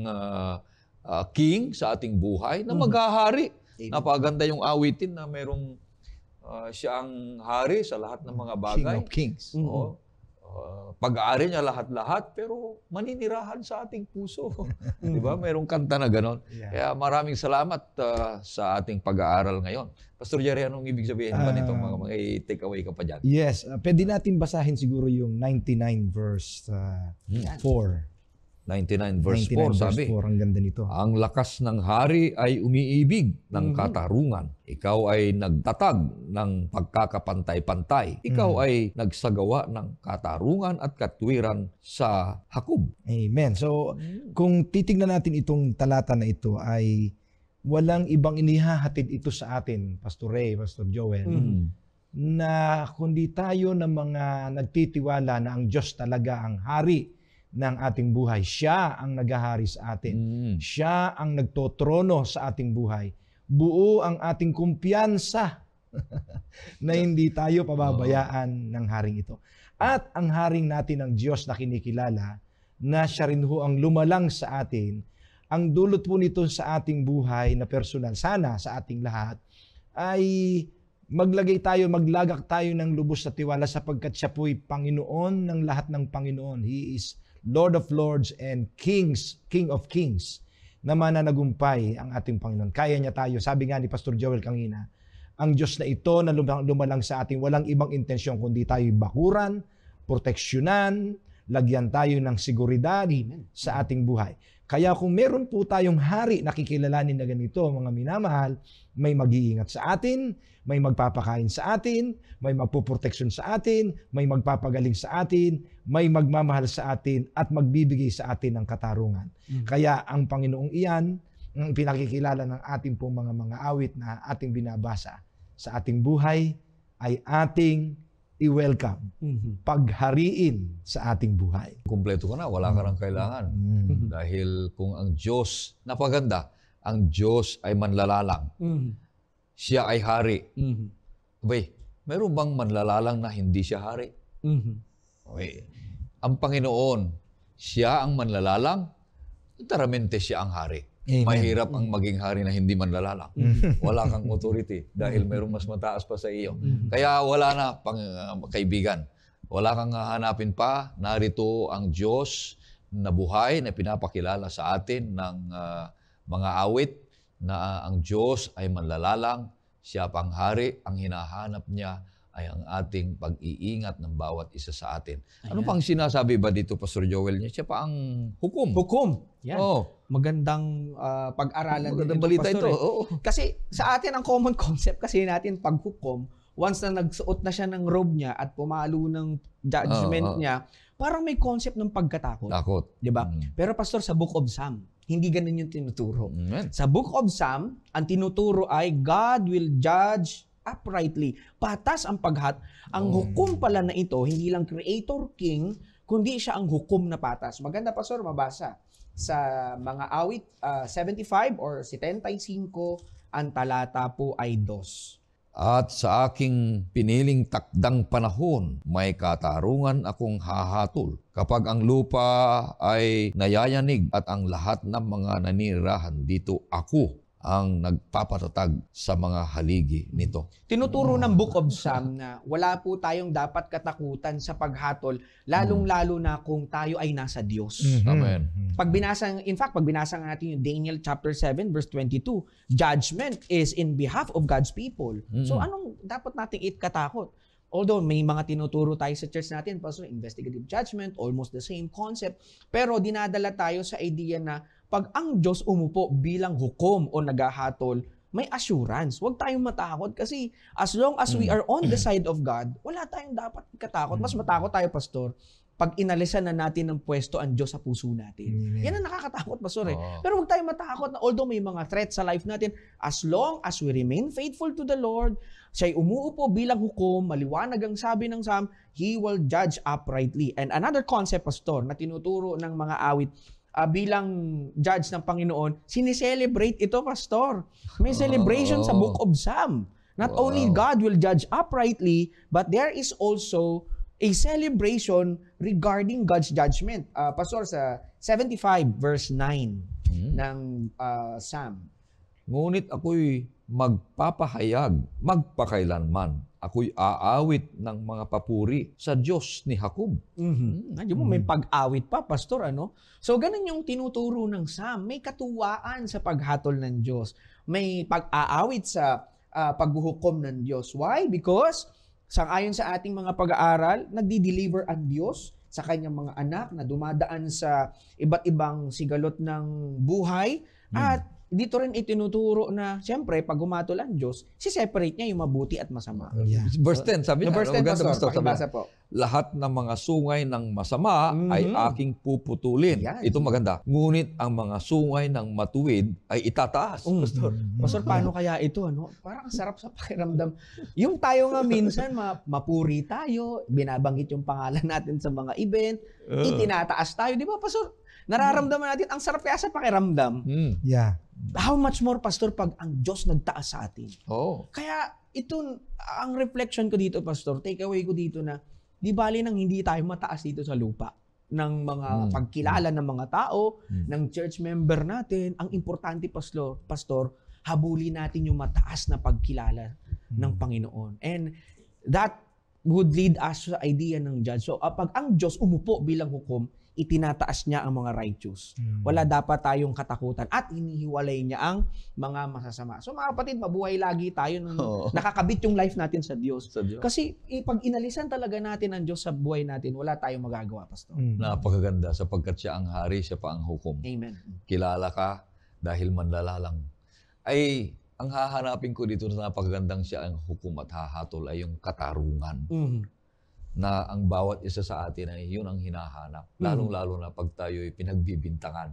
Speaker 1: king sa ating buhay na maghahari. Napaganda yung awitin na merong siya ang hari sa lahat ng mga bagay.
Speaker 3: King of Kings.
Speaker 1: Pag-aari niya lahat-lahat, pero maninirahan sa ating puso. Di ba? Mayroong kanta na gano'n. Kaya maraming salamat sa ating pag-aaral ngayon. Pastor Jerry, anong ibig sabihin ba nitong mga take away ka pa dyan?
Speaker 3: Yes. Pwede natin basahin siguro yung 99 verse 4.
Speaker 1: 99 verse 4, sabi,
Speaker 3: 4, ang ganda nito.
Speaker 1: ang lakas ng hari ay umiibig ng katarungan. Ikaw ay nagtatag ng pagkakapantay-pantay. Ikaw ay nagsagawa ng katarungan at katwiran sa Hakob.
Speaker 3: Amen. So, kung titignan natin itong talata na ito ay walang ibang inihahatid ito sa atin, Pastor Ray, Pastor Joel, na kundi tayo ng mga nagtitiwala na ang Diyos talaga ang hari ng ating buhay. Siya ang naghahari sa atin. Siya ang nagtotrono sa ating buhay. Buo ang ating kumpiyansa na hindi tayo pababayaan ng haring ito. At ang haring natin ng Diyos na kinikilala, na siya rin ho ang lumalang sa atin, ang dulot po nito sa ating buhay na personal, sana sa ating lahat, ay maglagak tayo ng lubos sa tiwala sapagkat siya po'y Panginoon ng lahat ng Panginoon. He is Lord of Lords and King of Kings na mananagumpay ang ating Panginoon. Kaya niya tayo. Sabi nga ni Pastor Joel kanina, ang Diyos na ito na lumalang sa ating walang ibang intensyon kundi tayo bakuran, proteksyonan, lagyan tayo ng seguridad sa ating buhay. Kaya kung meron po tayong hari na kikilalanin na ganito, mga minamahal, may mag-iingat sa atin, may magpapakain sa atin, may magpuproteksyon sa atin, may magpapagaling sa atin, may magmamahal sa atin, at magbibigay sa atin ng katarungan. Kaya ang Panginoong iyan, ang pinakikilala ng ating pong mga awit na ating binabasa sa ating buhay, ay ating i-welcome, paghariin sa ating buhay.
Speaker 1: Kumpleto ka na, wala ka nang kailangan. Dahil kung ang Diyos, napaganda, ang Diyos ay manlalalang. Siya ay hari. Abay, meron bang manlalalang na hindi siya hari? Okay. Ang Panginoon, siya ang manlalalang, literalmente siya ang hari.
Speaker 3: Amen.
Speaker 1: Mahirap ang maging hari na hindi manlalalang. Wala kang authority dahil mayroong mas mataas pa sa iyo. Kaya wala na, kaibigan, Wala kang hahanapin pa. Narito ang Diyos na buhay na pinapakilala sa atin ng mga awit na ang Diyos ay manlalalang, siya pang hari, ang hinahanap niya ay ang ating pag-iingat ng bawat isa sa atin. Ano
Speaker 2: Ayan.
Speaker 1: pang sinasabi ba dito, Pastor Joel niya? Siya pa ang hukom.
Speaker 2: Hukom. Yan.
Speaker 1: Oh,
Speaker 2: Magandang pag-aralan
Speaker 1: magandang
Speaker 2: din
Speaker 1: balita
Speaker 2: Pastor,
Speaker 1: ito.
Speaker 2: eh.
Speaker 1: Oo.
Speaker 2: Kasi sa atin ang common concept kasi natin pag hukom, once na nagsuot na siya ng robe niya at pumalo ng judgment niya, parang may concept ng pagkatakot.
Speaker 1: Takot.
Speaker 2: Di ba?
Speaker 1: Mm.
Speaker 2: Pero Pastor, sa Book of Psalm, hindi ganun yung tinuturo.
Speaker 1: Amen.
Speaker 2: Sa Book of Psalm, ang tinuturo ay God will judge uprightly. Patas ang paghat. Ang hukom pala na ito, hindi lang creator king, kundi siya ang hukom na patas. Maganda, Pastor, mabasa sa mga awit 75 or 75, ang talata po ay 2.
Speaker 1: At sa aking piniling takdang panahon, may katarungan akong hahatol. Kapag ang lupa ay nayayanig at ang lahat ng mga nanirahan dito, ako ang nagpapatatag sa mga haligi nito.
Speaker 2: Tinuturo ng Book of Psalm na wala po tayong dapat katakutan sa paghatol, lalong-lalo na kung tayo ay nasa Diyos.
Speaker 1: Amen.
Speaker 2: Pag binasa natin yung Daniel chapter 7 verse 22, judgment is in behalf of God's people. So anong dapat nating katakot? Although may mga tinuturo tayo sa church natin, Pastor, investigative judgment, almost the same concept, pero dinadala tayo sa idea na pag ang Diyos umupo bilang hukom o naghahatol, may assurance. Huwag tayong matakot kasi as long as we are on the side of God, wala tayong dapat ikatakot. Mas matakot tayo, Pastor, pag inalisan na natin ng pwesto ang Diyos sa puso natin.
Speaker 3: Amen.
Speaker 2: Yan ang nakakatakot, Pastor. Eh.
Speaker 1: Oo.
Speaker 2: Pero huwag tayong matakot na although may mga threats sa life natin, as long as we remain faithful to the Lord, siya'y umuupo bilang hukom, maliwanag ang sabi ng Psalm, He will judge uprightly. And another concept, Pastor, na tinuturo ng mga awit, bilang judge ng Panginoon, sineselebrate ito, Pastor. May celebration sa Book of Psalm. Not only God will judge uprightly, but there is also a celebration regarding God's judgment. Pastor, sa 75 verse 9 ng Psalm.
Speaker 1: Ngunit ako'y magpapahayag, magpakailanman. Ako'y aawit ng mga papuri sa Diyos ni Jacob.
Speaker 2: Nandiyan mo, may pag-awit pa, Pastor, ano? So, ganun yung tinuturo ng Psalm. May katuwaan sa paghatol ng Diyos. May pag-aawit sa paghuhukom ng Diyos. Why? Because, sangayon sa ating mga pag-aaral, nagdi-deliver ang Diyos sa kanyang mga anak na dumadaan sa iba't ibang sigalot ng buhay. At dito rin itinuturo na, siyempre, pag humatol ang Diyos, si-separate niya yung mabuti at masama.
Speaker 3: Yeah.
Speaker 1: Verse 10, sabi niya,
Speaker 2: Verse 10,
Speaker 1: maganda,
Speaker 2: Pastor,
Speaker 1: sabi niya,
Speaker 2: pakibasa po.
Speaker 1: lahat ng mga sungay ng masama ay aking puputulin.
Speaker 2: Yan.
Speaker 1: Ito maganda. Ngunit ang mga sungay ng matuwid ay itataas. Pastor.
Speaker 2: Pastor, paano kaya ito? Ano? Parang sarap sa pakiramdam. Yung tayo nga minsan, mapuri tayo, binabanggit yung pangalan natin sa mga event, itinataas tayo. Di ba, Pastor? Nararamdaman natin, ang sarap kaya sa pakiramdam.
Speaker 3: Yeah.
Speaker 2: How much more, Pastor, pag ang Diyos nagtaas sa atin?
Speaker 1: Oh.
Speaker 2: Kaya ito, ang reflection ko dito, Pastor, takeaway ko dito na, di bali nang hindi tayo mataas dito sa lupa ng mga pagkilala ng mga tao, ng church member natin, ang importante, Pastor, habulin natin yung mataas na pagkilala ng Panginoon. And that would lead us sa idea ng judge. So, pag ang Diyos umupo bilang hukom, itinataas niya ang mga righteous. Wala dapat tayong katakutan at hinihiwalay niya ang mga masasama. So mga kapatid, mabuhay lagi tayo nung nakakabit yung life natin sa Diyos. Kasi pag inalisan talaga natin ang Diyos sa buhay natin, wala tayong magagawa, Pastor.
Speaker 1: Napakaganda sapagkat siya ang hari, siya pa ang hukom.
Speaker 2: Amen.
Speaker 1: Kilala ka dahil manlalalang. Ay, ang hahanapin ko dito na napakagandang siya ang hukom at hahatol ay yung katarungan. Na ang bawat isa sa atin ay yun ang hinahanap. Lalong-lalo na pag tayo'y pinagbibintangan.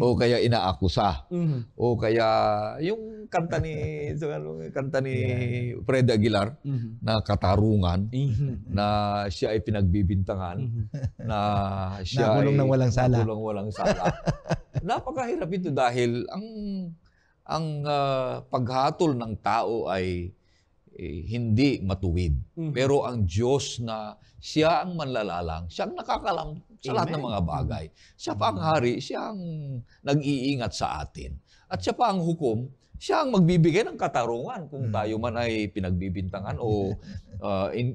Speaker 1: O kaya inaakusa. O kaya yung kanta ni Fred Aguilar na katarungan, na siya ay pinagbibintangan, na siya
Speaker 3: Nakulong
Speaker 1: ay
Speaker 3: ng walang sala.
Speaker 1: nakulong walang sala. Napakahirap ito dahil ang paghatol ng tao ay hindi matuwid. Pero ang Diyos na siya ang manlalalang, siya ang nakakalam sa lahat ng mga bagay. Siya pa ang hari, siya ang nag-iingat sa atin. At siya pa ang hukom, siya ang magbibigay ng katarungan kung tayo man ay pinagbibintangan o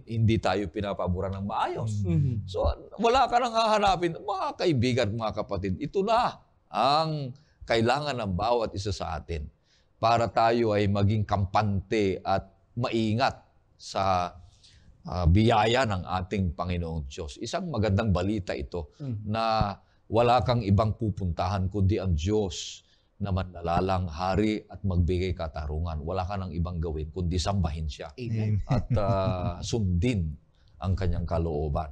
Speaker 1: hindi tayo pinapaboran ng maayos.
Speaker 2: Mhm.
Speaker 1: So, wala ka nang hahanapin. Mga kaibigan, mga kapatid, ito na ang kailangan ng bawat isa sa atin para tayo ay maging kampante at maingat sa biyaya ng ating Panginoong Diyos. Isang magandang balita ito na wala kang ibang pupuntahan kundi ang Diyos na manlalalang hari at magbigay katarungan. Wala ka nang ibang gawin kundi sambahin siya
Speaker 2: Amen.
Speaker 1: at sundin ang kanyang kalooban.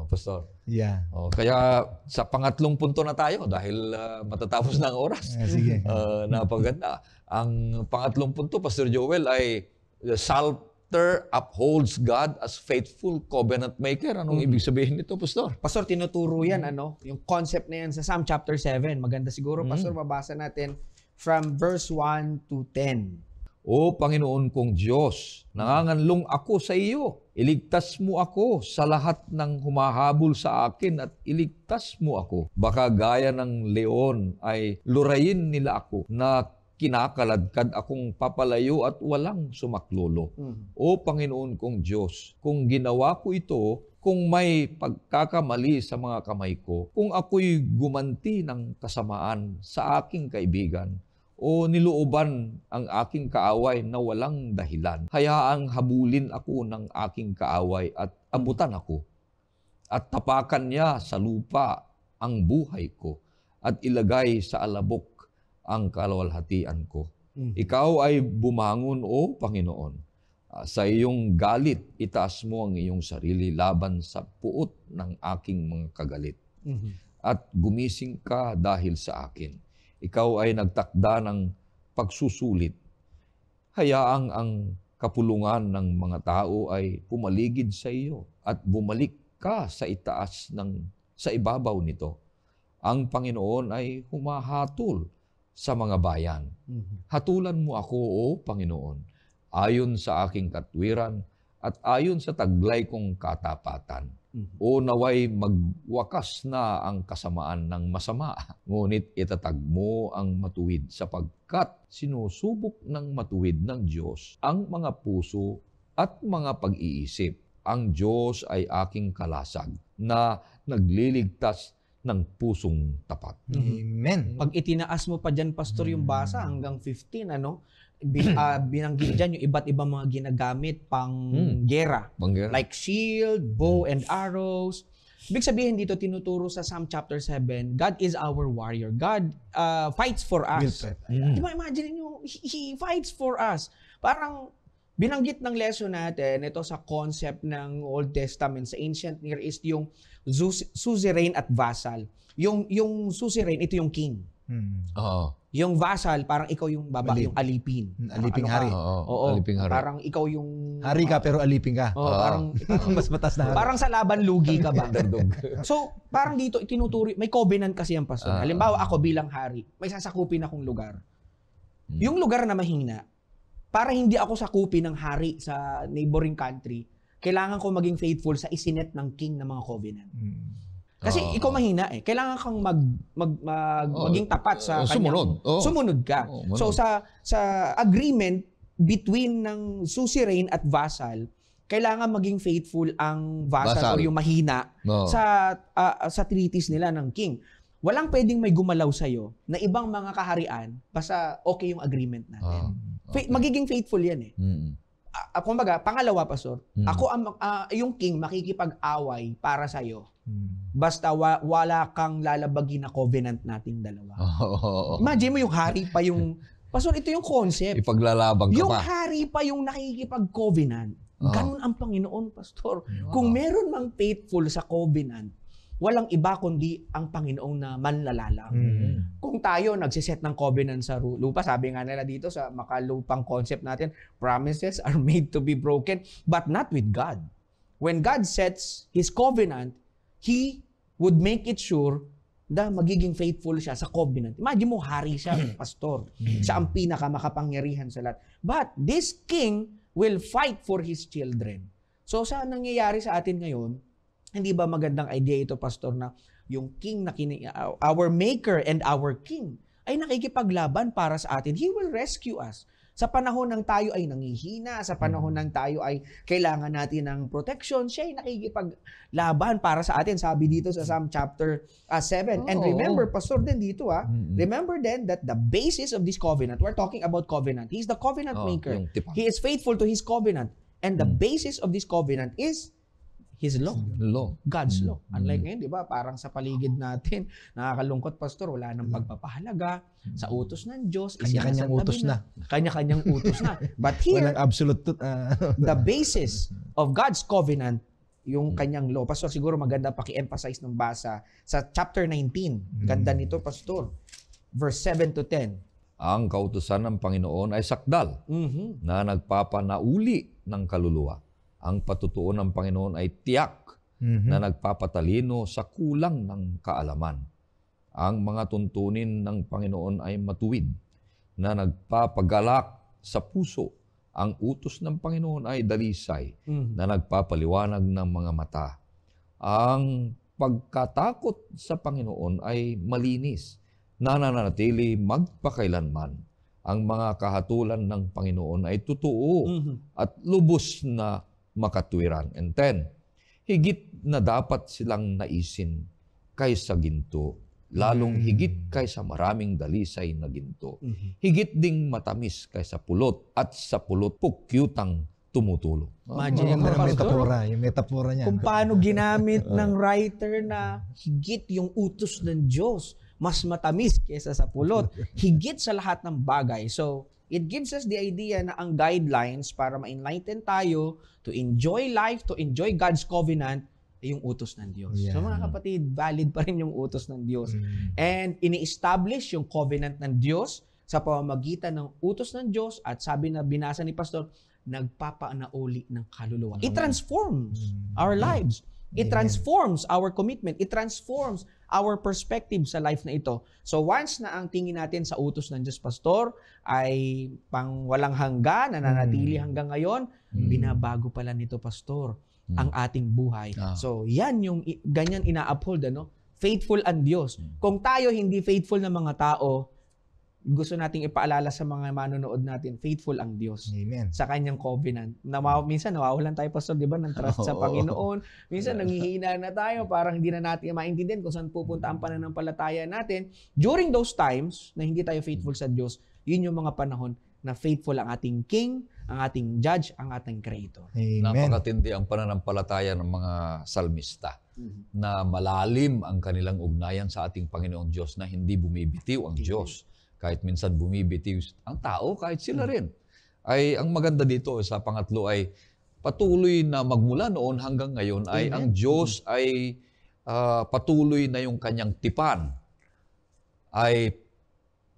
Speaker 1: Pastor?
Speaker 3: Yeah.
Speaker 1: Kaya sa pangatlong punto na tayo dahil matatapos na ang oras.
Speaker 3: Sige.
Speaker 1: Napaganda. Ang pangatlong punto, Pastor Joel, ay the Psalter upholds God as faithful covenant maker. Anong ibig sabihin nito, Pastor?
Speaker 2: Pastor, tinuturo yan, yung concept na yan sa Psalm chapter 7. Maganda siguro, Pastor, mabasa natin from verse 1 to 10.
Speaker 1: O Panginoon kong Diyos, nanganganlong ako sa iyo. Iligtas mo ako sa lahat ng humahabol sa akin at iligtas mo ako. Baka gaya ng leon ay lurayin nila ako na kinakaladkad akong papalayo at walang sumaklolo. O Panginoon kong Diyos, kung ginawa ko ito, kung may pagkakamali sa mga kamay ko, kung ako'y gumanti ng kasamaan sa aking kaibigan, o nilooban ang aking kaaway na walang dahilan, hayaang habulin ako ng aking kaaway at abutan ako, at tapakan niya sa lupa ang buhay ko, at ilagay sa alabok ang kalwalhatian ko. Ikaw ay bumangon, O Panginoon. Sa iyong galit, itaas mo ang iyong sarili laban sa puot ng aking mga kagalit. At gumising ka dahil sa akin. Ikaw ay nagtakda ng pagsusulit. Hayaang ang kapulungan ng mga tao ay pumaligid sa iyo at bumalik ka sa itaas sa ibabaw nito. Ang Panginoon ay humahatol sa mga bayan. Hatulan mo ako, O Panginoon, ayon sa aking katwiran at ayon sa taglay kong katapatan. O naway magwakas na ang kasamaan ng masama, ngunit itatag mo ang matuwid sapagkat sinusubok ng matuwid ng Diyos ang mga puso at mga pag-iisip. Ang Diyos ay aking kalasag na nagliligtas ng pusong tapat.
Speaker 3: Amen.
Speaker 2: Pag itinaas mo pa dyan, Pastor, yung basa hanggang 15, binanggit dyan yung iba't ibang mga ginagamit pang gera.
Speaker 1: Banggera.
Speaker 2: Like shield, bow, and arrows. Ibig sabihin dito, tinuturo sa Psalm chapter 7, God is our warrior. God fights for us. Di ba, imagine nyo, He fights for us. Parang binanggit ng lesson natin, ito sa concept ng Old Testament, sa Ancient Near East, yung suzerain at vassal. Yung suzerain, ito yung king. Yung vassal, parang ikaw yung baba, yung alipin.
Speaker 3: Aliping hari.
Speaker 2: Oo,
Speaker 1: Aliping hari.
Speaker 2: parang ikaw yung...
Speaker 3: Hari ka pero aliping ka.
Speaker 2: Oo, parang...
Speaker 3: Mas matas na hari.
Speaker 2: Parang sa laban, lugi ka ba?
Speaker 1: Underdog.
Speaker 2: So, parang dito, itinuturo, may covenant kasi ang Pastor. Halimbawa, ako bilang hari, may sasakupin akong lugar. Yung lugar na mahina, para hindi ako sakupin ng hari sa neighboring country, kailangan ko maging faithful sa isinet ng king ng mga covenant. Kasi ikaw mahina eh. Kailangan kang maging tapat sa kanyang... Sumunod ka. So sa agreement between ng suzerain at vassal, kailangan maging faithful ang vassal o yung mahina sa treaties nila ng king. Walang pwedeng may gumalaw sa'yo na ibang mga kaharian basta okay yung agreement natin. Magiging faithful yan eh. Kumbaga, pangalawa, Pastor, ako yung king makikipag-away para sa'yo. Basta wala kang lalabagin na covenant nating dalawa. Imagine mo yung hari pa yung... Pastor, ito yung concept.
Speaker 1: Ipaglalaban ka
Speaker 2: yung
Speaker 1: pa.
Speaker 2: hari pa yung nakikipag-covenant. Ganun ang Panginoon, Pastor. Kung meron mang faithful sa covenant, walang iba kundi ang Panginoong na manlalalang. Kung tayo nagsiset ng covenant sa lupa, sabi nga nila dito sa makalupang concept natin, promises are made to be broken, but not with God. When God sets His covenant, He would make it sure na magiging faithful siya sa covenant. Imagine mo, hari siya, pastor. Siya ang pinakamakapangyarihan sa lahat. But this king will fight for his children. So sa nangyayari sa atin ngayon, hindi ba magandang idea ito, Pastor, na yung king na our maker and our king ay nakikipaglaban para sa atin. He will rescue us. Sa panahon ng tayo ay nanghihina, sa panahon ng tayo ay kailangan natin ng protection, siya ay nakikipaglaban para sa atin. Sabi dito sa Psalm chapter 7. And remember, Pastor, din dito, remember then that the basis of this covenant, we're talking about covenant. He's the covenant maker. He is faithful to His covenant. And the basis of this covenant is His law. God's law. Unlike ngayon, di ba? Parang sa paligid natin, nakakalungkot, Pastor, wala nang pagpapahalaga sa utos ng Diyos.
Speaker 3: Kanya-kanyang utos na.
Speaker 2: Kanya-kanyang utos na. But here,
Speaker 3: walang absolute
Speaker 2: the basis of God's covenant, yung kanyang law. Pastor, siguro maganda paki-emphasize ng basa sa chapter 19. Ganda nito, Pastor. Verse 7 to 10.
Speaker 1: Ang kautusan ng Panginoon ay sakdal na nagpapanauli ng kaluluwa. Ang patutuo ng Panginoon ay tiyak na nagpapatalino sa kulang ng kaalaman. Ang mga tuntunin ng Panginoon ay matuwid na nagpapagalak sa puso. Ang utos ng Panginoon ay dalisay na nagpapaliwanag ng mga mata. Ang pagkatakot sa Panginoon ay malinis na nananatili magpakailanman. Ang mga kahatulan ng Panginoon ay totoo at lubos na makatwiran. And 10, higit na dapat silang naisin kaysa ginto, lalong higit kaysa maraming dalisay na ginto. Higit ding matamis kaysa pulot, at sa pulot pukyutang tumutulong.
Speaker 2: Imagine
Speaker 3: yung metapora niya.
Speaker 2: Kung paano ginamit ng writer na higit yung utos ng Diyos, mas matamis kaysa sa pulot, higit sa lahat ng bagay. So, it gives us the idea na ang guidelines para ma-enlighten tayo to enjoy life, to enjoy God's covenant, ay yung utos ng Diyos.
Speaker 3: Yeah.
Speaker 2: So mga kapatid, valid pa rin yung utos ng Diyos. And ini-establish yung covenant ng Diyos sa pamamagitan ng utos ng Diyos at sabi na binasa ni Pastor, nagpapanauli ng kaluluwa. It transforms our lives. It transforms our commitment. It transforms our perspective sa life na ito. So once na ang tingin natin sa utos ng Diyos, Pastor, ay pang walang hanggan, nananatili hanggang ngayon, binabago pala nito, Pastor, ang ating buhay. So yan yung ganyan ina-uphold, ano? Faithful ang Diyos. Kung tayo hindi faithful na mga tao, gusto nating ipaalala sa mga manonood natin, faithful ang Diyos.
Speaker 3: Amen.
Speaker 2: Sa kanyang covenant. Minsan nawawalan tayo, Pastor, di ba, ng trust sa Panginoon. Minsan nanghihina na tayo, parang hindi na natin maintindihan kung saan pupunta ang pananampalataya natin. During those times na hindi tayo faithful sa Diyos, yun yung mga panahon na faithful ang ating King, ang ating Judge, ang ating Creator.
Speaker 3: Amen.
Speaker 1: Napakatindi ang pananampalataya ng mga salmista na malalim ang kanilang ugnayan sa ating Panginoong Diyos na hindi bumibitiw ang Diyos. Kahit minsan bumibitiw ang tao, kahit sila rin. Ay, ang maganda dito sa pangatlo ay patuloy na magmula noon hanggang ngayon ay ang Diyos ay patuloy na yung kanyang tipan ay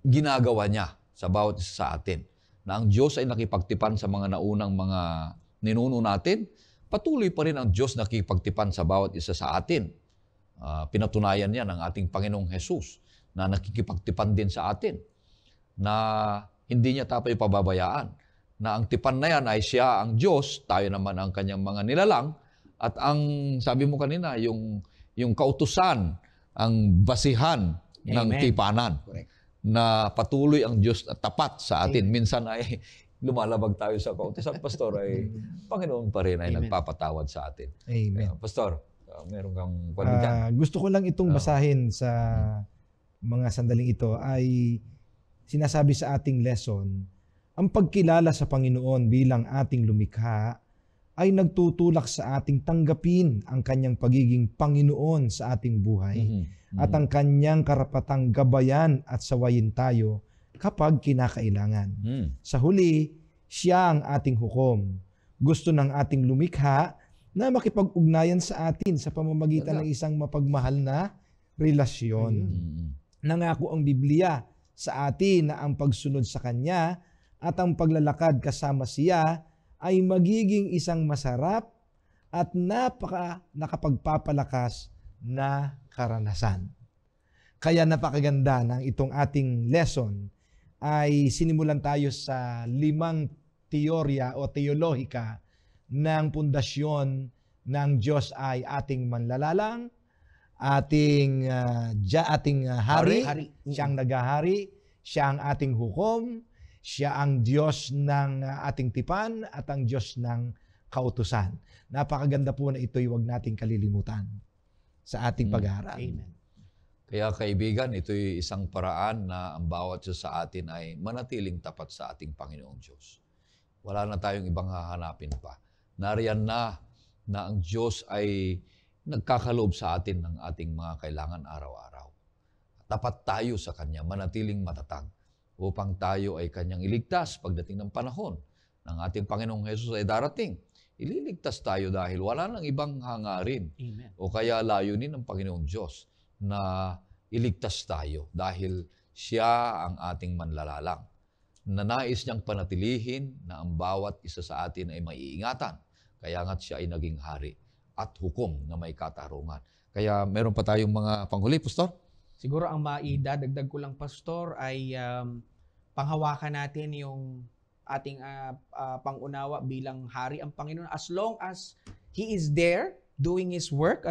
Speaker 1: ginagawa niya sa bawat isa sa atin. Na ang Diyos ay nakipagtipan sa mga naunang mga ninuno natin, patuloy pa rin ang Diyos nakipagtipan sa bawat isa sa atin. Pinatunayan niya ng ating Panginoong Jesus na nakikipagtipan din sa atin, na hindi niya tayo pababayaan, na ang tipan na yan ay siya ang Diyos, tayo naman ang kanyang mga nilalang, at ang, sabi mo kanina, yung kautusan, ang basihan ng tipanan, na patuloy ang Diyos at tapat sa atin. Minsan ay lumalabag tayo sa kautusan, Pastor, ay Panginoon pa rin ay nagpapatawad sa atin.
Speaker 3: Amen.
Speaker 1: Pastor, meron kang kwento dyan?
Speaker 3: Gusto ko lang itong basahin sa mga sandaling ito ay sinasabi sa ating lesson, ang pagkilala sa Panginoon bilang ating lumikha ay nagtutulak sa ating tanggapin ang kanyang pagiging Panginoon sa ating buhay at ang kanyang karapatang gabayan at sawayin tayo kapag kinakailangan. Sa huli, siya ang ating hukom. Gusto ng ating lumikha na makipag-ugnayan sa atin sa pamamagitan ng isang mapagmahal na relasyon. Nangako ang Biblia sa atin na ang pagsunod sa Kanya at ang paglalakad kasama siya ay magiging isang masarap at nakapagpapalakas na karanasan. Kaya napakaganda ng itong ating lesson ay sinimulan tayo sa 5 teorya o teolohika ng pundasyon ng Diyos ay ating manlalalang, ating hari, siyang naghahari, siya ang ating hukom, Siya ang Diyos ng ating tipan at ang Diyos ng kautusan. Napakaganda po na ito'y huwag nating kalilimutan sa ating pag-aaral.
Speaker 2: Amen.
Speaker 1: Kaya kaibigan, ito'y isang paraan na ang bawat isa sa atin ay manatiling tapat sa ating Panginoong Diyos. Wala na tayong ibang hahanapin pa. Nariyan na ang Diyos ay nagkakaloob sa atin ng ating mga kailangan araw-araw. Tapat tayo sa Kanya, manatiling matatag upang tayo ay Kanyang iligtas pagdating ng panahon ng ating Panginoong Hesus ay darating. Ililigtas tayo dahil wala nang ibang hangarin.
Speaker 2: Amen.
Speaker 1: O kaya layunin ng Panginoong Diyos na iligtas tayo dahil siya ang ating manlalalang. Nanais niyang panatilihin na ang bawat isa sa atin ay maiingatan. Kaya nga't siya ay naging hari at hukom na may katarungan. Kaya meron pa tayong mga panghuli, Pastor?
Speaker 2: Siguro ang maidadagdag ko lang, Pastor, ay panghawakan natin yung ating pangunawa bilang hari ang Panginoon. As long as He is there doing His work,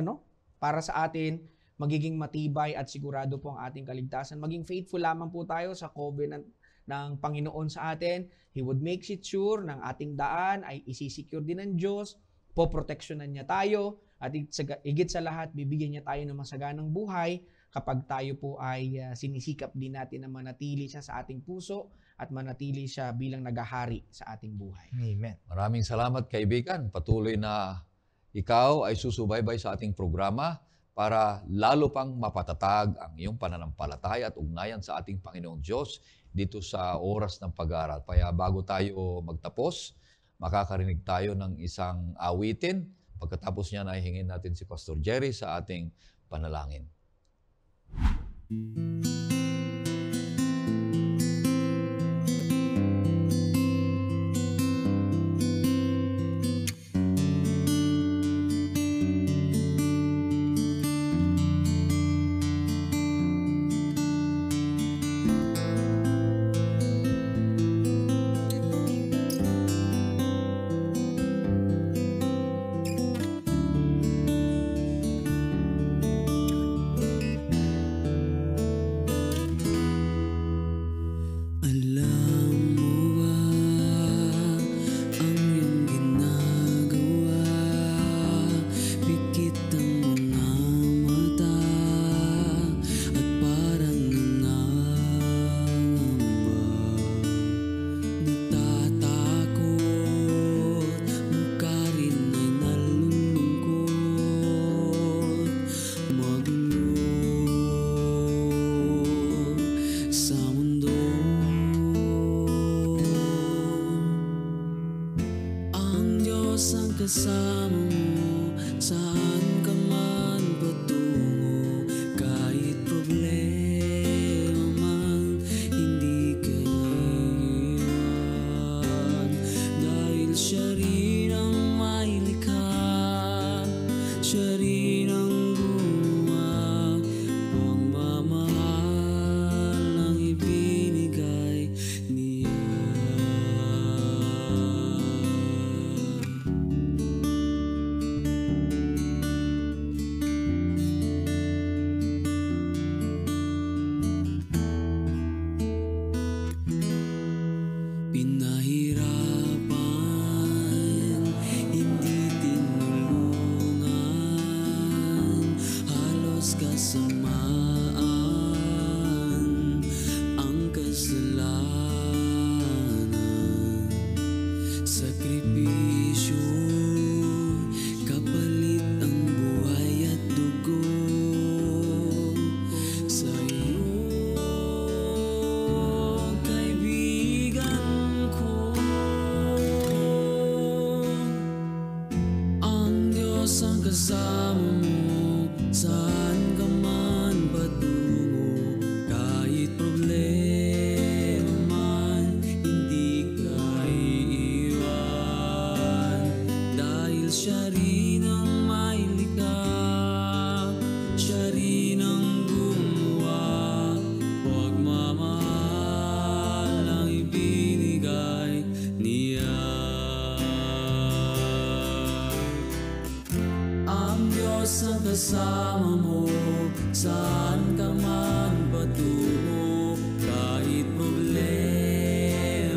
Speaker 2: para sa atin, magiging matibay at sigurado po ang ating kaligtasan. Maging faithful lamang po tayo sa covenant ng Panginoon sa atin. He would make it sure ng ating daan ay isisecure din ng Diyos, poproteksyonan niya tayo, at higit sa lahat, bibigyan niya tayo ng masaganang buhay kapag tayo po ay sinisikap din natin na manatili siya sa ating puso at manatili siya bilang nagahari sa ating buhay.
Speaker 3: Amen.
Speaker 1: Maraming salamat, kaibigan. Patuloy na ikaw ay susubaybay sa ating programa para lalo pang mapatatag ang iyong pananampalataya at ugnayan sa ating Panginoong Diyos dito sa oras ng pag-aaral. Kaya bago tayo magtapos, makakarinig tayo ng isang awitin. Pagkatapos niyan ay hingin natin si Pastor Jerry sa ating panalangin.
Speaker 4: Kasama mo, saan ka man patungo, kahit problema man, hindi ka iiwan. Dahil siya rin ang may likha, siya rin ang gumawa, pagmamahal ang ibinigay niya. Pinahirapan, hindi tinulungan, halos kasamaan ang kasalanan. Sakripisyo, kapalit ang buhay at dugo sa iyo, kaibigan ko. Ang Diyos ang kasama mo, saan ka man patungo, kahit problema man, hindi ka iiwan. Dahil siya rin ang may likha, siya rin ang gumawa, pagmamahal ang ibinigay niya. Ang Diyos ang kasama mo, saan ka man patungo, kahit problema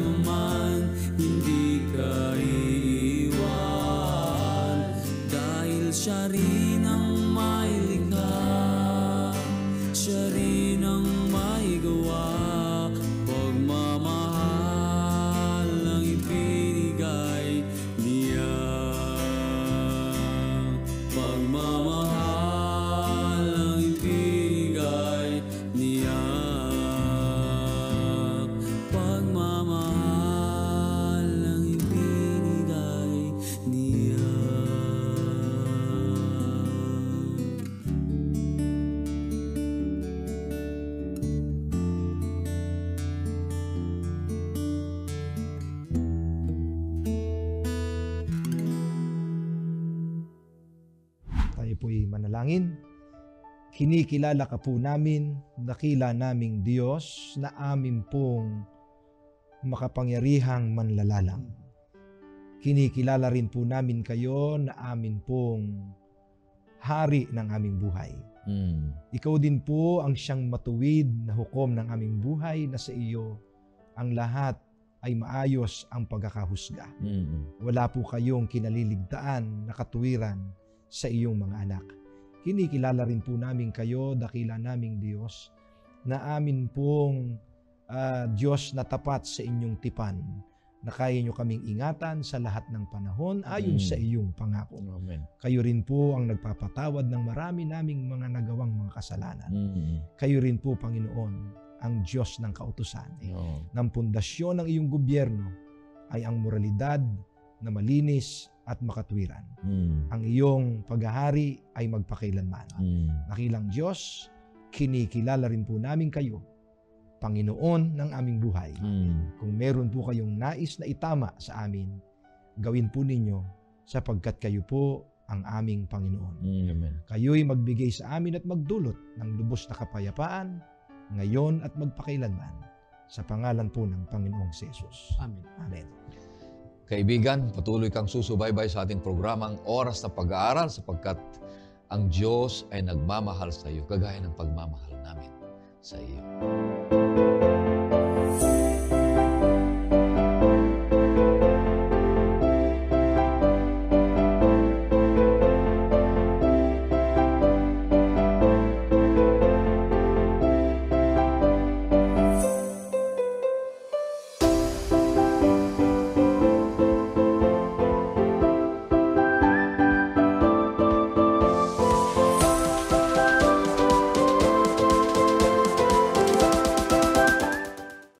Speaker 4: siya rin ang may likha, siya rin ang may gawa. Pagmamahal ang ibinigay niya, pagmamahal ang ibinigay niya, pagmamahal ang ibinigay niya.
Speaker 3: Tayo po'y manalangin. Kinikilala ka po namin, dakila naming Diyos na amin pong makapangyarihang manlalalang. Kinikilala rin po namin kayo na amin pong hari ng aming buhay. Ikaw din po ang siyang matuwid na hukom ng aming buhay, na sa iyo ang lahat ay maayos ang pagkakahusga. Wala po kayong kinaliligtaan na katuwiran sa iyong mga anak. Kinikilala rin po namin kayo, dakila naming Diyos, na amin pong Diyos na tapat sa inyong tipan, na kaya nyo kaming ingatan sa lahat ng panahon ayon sa iyong pangako.
Speaker 1: Amen.
Speaker 3: Kayo rin po ang nagpapatawad ng marami naming mga nagawang mga kasalanan. Kayo rin po, Panginoon, ang Diyos ng kautusan. Ng pundasyon ng iyong gobyerno ay ang moralidad na malinis at makatwiran. Ang iyong paghahari ay magpakailanman. Dakilang Diyos, kinikilala rin po namin kayo, Panginoon ng aming buhay. Kung meron po kayong nais na itama sa amin, gawin po ninyo, sapagkat kayo po ang aming Panginoon.
Speaker 1: Amen.
Speaker 3: Kayo'y magbigay sa amin at magdulot ng lubos na kapayapaan, ngayon at magpakailanman, sa pangalan po ng Panginoong Jesus.
Speaker 2: Amen.
Speaker 3: Amen.
Speaker 1: Kaibigan, patuloy kang susubaybay sa ating programang Oras na Pag-aaral, sapagkat ang Diyos ay nagmamahal sa iyo, kagaya ng pagmamahal namin sa iyo.